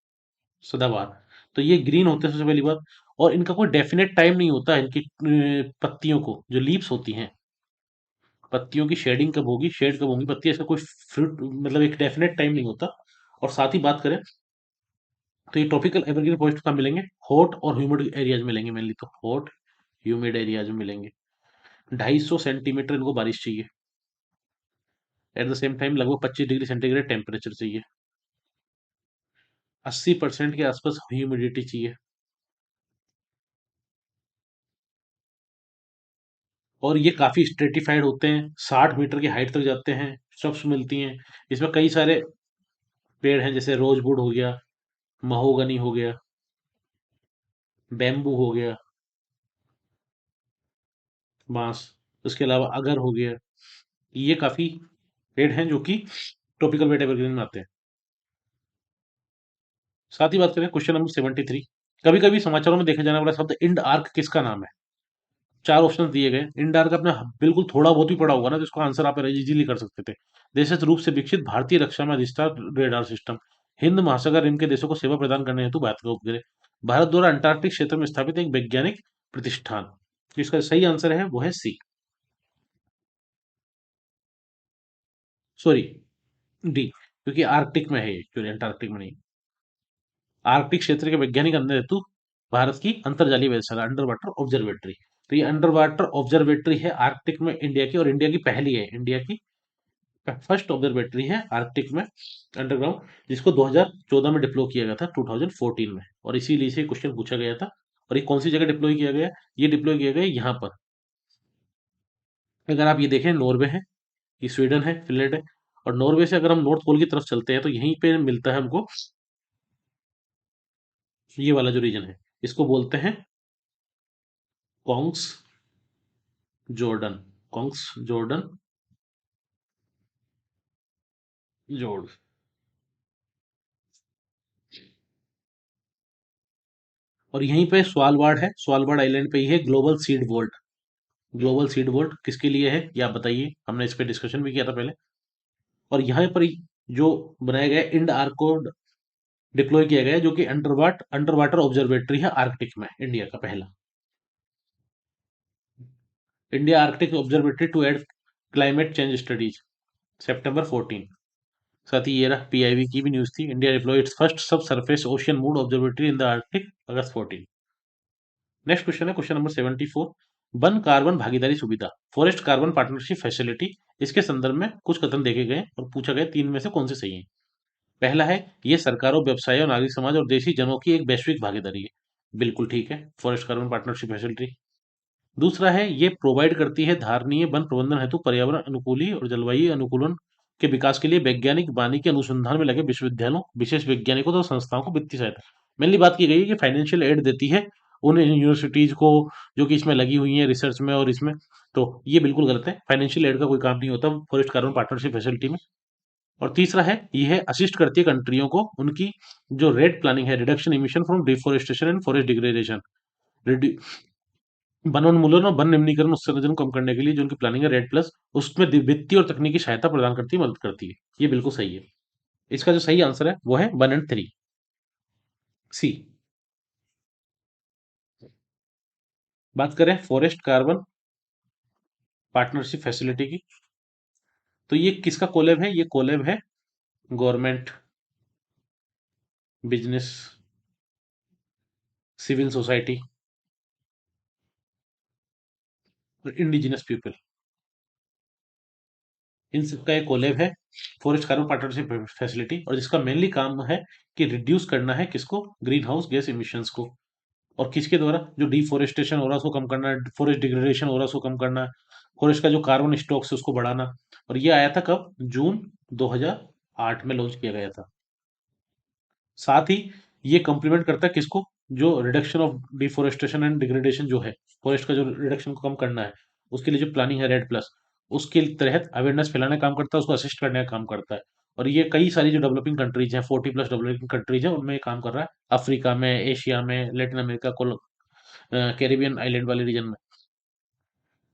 सदाबहार। तो ये ग्रीन होते हैं सबसे पहली बात। और इनका कोई डेफिनेट टाइम नहीं होता, इनकी पत्तियों को, जो लीव्स होती हैं, पत्तियों की शेडिंग कब होगी, शेड कब होगी पत्तियां, इसका कोई फ्रूट मतलब एक डेफिनेट टाइम नहीं होता। और साथ ही बात करें तो ये ट्रॉपिकल एवरग्रीन फॉरेस्ट कहाँ मिलेंगे? हॉट और ह्यूमिड एरियाज मिलेंगे मेनली, तो हॉट ह्यूमिड एरियाज में मिलेंगे। 250 सेंटीमीटर इनको बारिश चाहिए। एट द सेम टाइम लगभग 25 डिग्री सेंटीग्रेड टेम्परेचर चाहिए। 80% के आसपास ह्यूमिडिटी चाहिए। और ये काफी स्ट्रेटिफाइड होते हैं, 60 मीटर की हाइट तक जाते हैं, स्ट्रप्स मिलती हैं। इसमें कई सारे पेड़ हैं, जैसे रोजवुड हो गया, महोगनी हो गया, बैम्बू हो गया, बांस, उसके अलावा अगर हो गया। ये काफी पेड़ हैं जो कि ट्रॉपिकल वेट एवरग्रीन में आते हैं। साथ ही बात करें क्वेश्चन नंबर 73, कभी कभी समाचारों में देखा जाने वाला शब्द इंड आर्क किसका नाम है? 4 ऑप्शन दिए गए। इंड आर्क आपने बिल्कुल थोड़ा बहुत ही पढ़ा होगा ना, तो इसका आंसर आप इजीली कर सकते थे। देशज रूप से विकसित भारतीय रक्षा में अधिष्ठान रेडार सिस्टम, हिंद महासागर रिम के देशों को सेवा प्रदान करने हेतु भारत का उपग्रह, भारत द्वारा अंटार्कटिक क्षेत्र में स्थापित एक वैज्ञानिक प्रतिष्ठान। तो इसका सही आंसर है वो है सी, सॉरी डी, क्योंकि आर्कटिक में है, एक्चुअली अंटार्कटिक में नहीं। आर्कटिक क्षेत्र के वैज्ञानिक अध्ययन हेतु भारत की अंतरजालीय वेधशाला अंडर वाटर ऑब्जर्वेटरी। तो ये अंडर वाटर ऑब्जर्वेटरी है आर्कटिक में इंडिया की, और इंडिया की पहली है, इंडिया की फर्स्ट ऑब्जर्वेटरी है आर्कटिक में अंडरग्राउंड, जिसको 2014 में डिप्लॉय किया गया था 2014 में, और इसीलिए से क्वेश्चन पूछा गया था। और ये कौन सी जगह डिप्लॉय किया गया? ये डिप्लॉय किया गया यहाँ पर। अगर आप ये देखें, नॉर्वे है, ये स्वीडन है, फिनलैंड है, और नॉर्वे से अगर हम नॉर्थ पोल की तरफ चलते हैं तो यहीं पे मिलता है हमको ये वाला जो रीजन है, इसको बोलते हैं कॉन्ग्स जॉर्डन। कॉन्ग्स जॉर्डन जोड़। और यहीं पे स्वालबार्ड है, स्वालबार्ड आइलैंड पे ही है global seed volt. Global seed volt किसके लिए है ये आप बताइए, हमने इस पे डिस्कशन भी किया था पहले। और यहाँ पर जो बनाया गया इंड आर्क को डिप्लॉय किया गया है, जो कि अंडर वाटर ऑब्जर्वेटरी है आर्कटिक में, इंडिया का पहला। India Arctic observatory to aid climate change studies, सितंबर 14। साथ ही ये रहा पीआईबी की भी न्यूज थी, इंडिया डिप्लॉय इट्स फर्स्ट सब surface ocean mood observatory in the Arctic, August 14। Next question है क्वेश्चन नंबर 74। वन कार्बन भागीदारी सुविधा, फॉरेस्ट कार्बन पार्टनरशिप फैसिलिटी, इसके संदर्भ में कुछ कथन देखे गए और पूछा गया तीन में से कौन से सही है। पहला है, ये सरकारों, व्यवसायों, नागरिक समाज और देशी जनों की एक वैश्विक भागीदारी है। बिल्कुल ठीक है, फॉरेस्ट कार्बन पार्टनरशिप फैसिलिटी। दूसरा है, ये प्रोवाइड करती है धारणीय वन प्रबंधन हेतु पर्यावरण अनुकूली और जलवायु अनुकूलन के विकास के लिए वैज्ञानिक वानिकी अनुसंधान में लगे विश्वविद्यालयों, विशेष वैज्ञानिकों तो संस्थाओं को वित्तीय सहायता। मेनली बात की गई है कि फाइनेंशियल एड देती है उन यूनिवर्सिटीज को जो कि इसमें लगी हुई है रिसर्च में और इसमें। तो ये बिल्कुल गलत है, फाइनेंशियल एड का कोई काम नहीं होता फॉरेस्ट कार्बन पार्टनरशिप फैसिलिटी में। और तीसरा है, यह असिस्ट करती है कंट्रियों को उनकी जो रेड प्लानिंग है, reduction emission from deforestation and forest degradation, वनोन्मूलन और वन निम्नीकरण उत्सर्जन को कम करने के लिए जो उनकी प्लानिंग है रेड प्लस, उसमें वित्तीय और तकनीकी सहायता प्रदान करती है, मदद करती है। ये बिल्कुल सही है। इसका जो सही आंसर है वो है 1 एंड 3, सी। बात करें फॉरेस्ट कार्बन पार्टनरशिप फैसिलिटी की, तो ये किसका कोलैब है? ये कोलैब है गवर्नमेंट, बिजनेस, सिविल सोसाइटी और इंडिजिनस पीपल, इन सबका एक कोलैब है फॉरेस्ट कार्बन पार्टनरशिप फैसिलिटी, और जिसका मेनली काम है कि रिड्यूस करना है किसको? ग्रीन हाउस गैस इमिशंस को। और किसके द्वारा? जो डिफोरेस्टेशन हो रहा है उसको कम करना, फॉरेस्ट डिग्रेडेशन हो रहा है उसको कम करना, फॉरेस्ट का जो कार्बन स्टॉक्स है उसको बढ़ाना। और ये आया था कब? जून 2008 में लॉन्च किया गया था। साथ ही ये कंप्लीमेंट करता है किसको? जो reduction of deforestation and degradation जो है, फॉरेस्ट का जो रिडक्शन को कम करना है, उसके लिए जो प्लानिंग है रेड प्लस, उसके तहत अवेयरनेस फैलाने का काम करता है, उसको असिस्ट करने का काम करता है। और ये कई सारी जो डेवलपिंग कंट्रीज हैं, 40+ डेवलपिंग कंट्रीज हैं, उनमें ये काम कर रहा है, अफ्रीका में, एशिया में, लेटिन अमेरिका, कैरिबियन आइलैंड वाले रीजन में।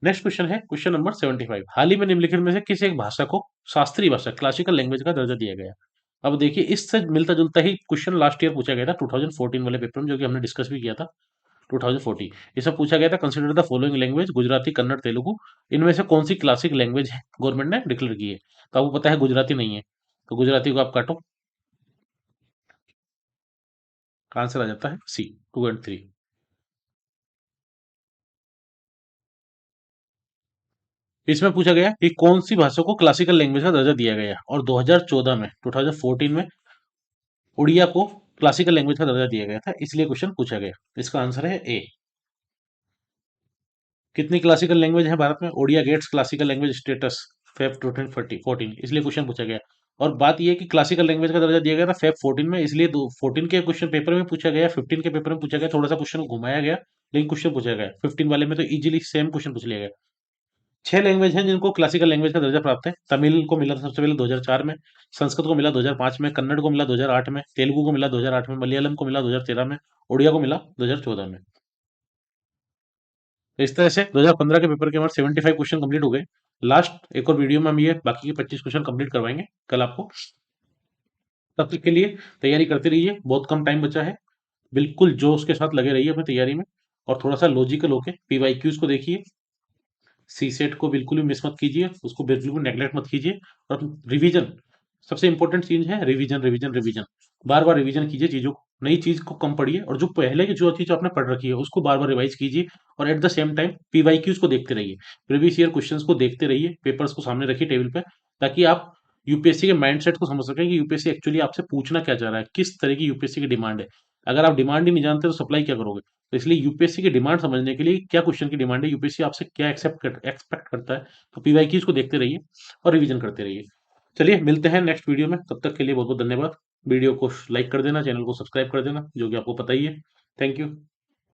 नेक्स्ट क्वेश्चन है क्वेश्चन नंबर 75। हाल ही में निम्नलिखित में से किस एक भाषा को शास्त्रीय भाषा, क्लासिकल लैंग्वेज का दर्जा दिया गया? अब देखिए, इससे मिलता जुलता ही क्वेश्चन लास्ट ईयर पूछा गया था 2014 वाले पेपर में, जो कि हमने डिस्कस भी किया था 2014। ये सब पूछा गया था, consider the following language, Gujarati, Kannada, Telugu, इनमें से कौन सी क्लासिक लैंग्वेज है गवर्नमेंट ने डिक्लेयर की है? तो आपको पता है गुजराती नहीं है, तो गुजराती को आप काटो, आंसर आ जाता है सी, 2 एंड 3। इसमें पूछा गया कि कौन सी भाषा को क्लासिकल लैंग्वेज का दर्जा दिया गया, और 2014 में, 2014 में उड़िया को क्लासिकल लैंग्वेज का दर्जा दिया गया था, इसलिए क्वेश्चन पूछा गया। इसका आंसर है ए। कितनी क्लासिकल लैंग्वेज है भारत में? Odia gets classical language status Feb 2014, इसलिए क्वेश्चन पूछा गया। और बात यह है कि क्लासिकल लैंग्वेज का दर्जा दिया गया था फेब 14 में, इसलिए 14 के क्वेश्चन पेपर में पूछा गया, 15 के पेपर में पूछा गया, थोड़ा सा क्वेश्चन घुमाया गया, लेकिन क्वेश्चन पूछा गया 15 वाले में, तो इजीली सेम क्वेश्चन पूछ लिया गया। 6 लैंग्वेज हैं जिनको क्लासिकल लैंग्वेज का दर्जा प्राप्त है। तमिल को मिला था सबसे पहले 2004 में, संस्कृत को मिला 2005 में, कन्नड़ को मिला 2008 में, तेलुगु को मिला 2008 में, मलयालम को मिला 2013 में, उड़िया को मिला 2014 में। तो इस तरह से 2015 के पेपर के हमारे 75 क्वेश्चन कंप्लीट हो गए। लास्ट एक और वीडियो में हम ये बाकी के 25 क्वेश्चन कंप्लीट करवाएंगे कल आपको। तब तक के लिए तैयारी करते रहिए, बहुत कम टाइम बचा है, बिल्कुल जोश के साथ लगे रहिए अपनी तैयारी में, और थोड़ा सा लॉजिकल होके पीवाईक्यूज को देखिए, सी सेट को बिल्कुल भी मिस मत कीजिए, उसको बिल्कुल भी नेग्लेक्ट मत कीजिए। और रिवीजन, सबसे इंपॉर्टेंट चीज है रिवीजन, रिवीजन, रिवीजन, बार बार रिवीजन कीजिए चीजों को, नई चीज को कम पढ़िए और जो पहले की जो चीज आपने पढ़ रखी है उसको बार बार रिवाइज कीजिए और at the same time PYQs को देखते रहिए, प्रीवियस ईयर क्वेश्चंस को देखते रहिए, पेपर्स को सामने रखिए टेबल पे, ताकि आप यूपीएससी के माइंडसेट को समझ सकें कि यूपीएससी एक्चुअली आपसे पूछना क्या चाह रहा है, किस तरह की यूपीएससी की डिमांड है। अगर आप डिमांड ही नहीं जानते तो सप्लाई क्या करोगे। तो इसलिए यूपीएससी की डिमांड समझने के लिए क्या क्वेश्चन की डिमांड है, यूपीएससी आपसे क्या एक्सपेक्ट करता है, तो पीवाईक्यूज को देखते रहिए और रिवीजन करते रहिए। चलिए मिलते हैं नेक्स्ट वीडियो में, तब तक के लिए बहुत बहुत धन्यवाद। वीडियो को लाइक कर देना, चैनल को सब्सक्राइब कर देना, जो कि आपको पता ही है। Thank you.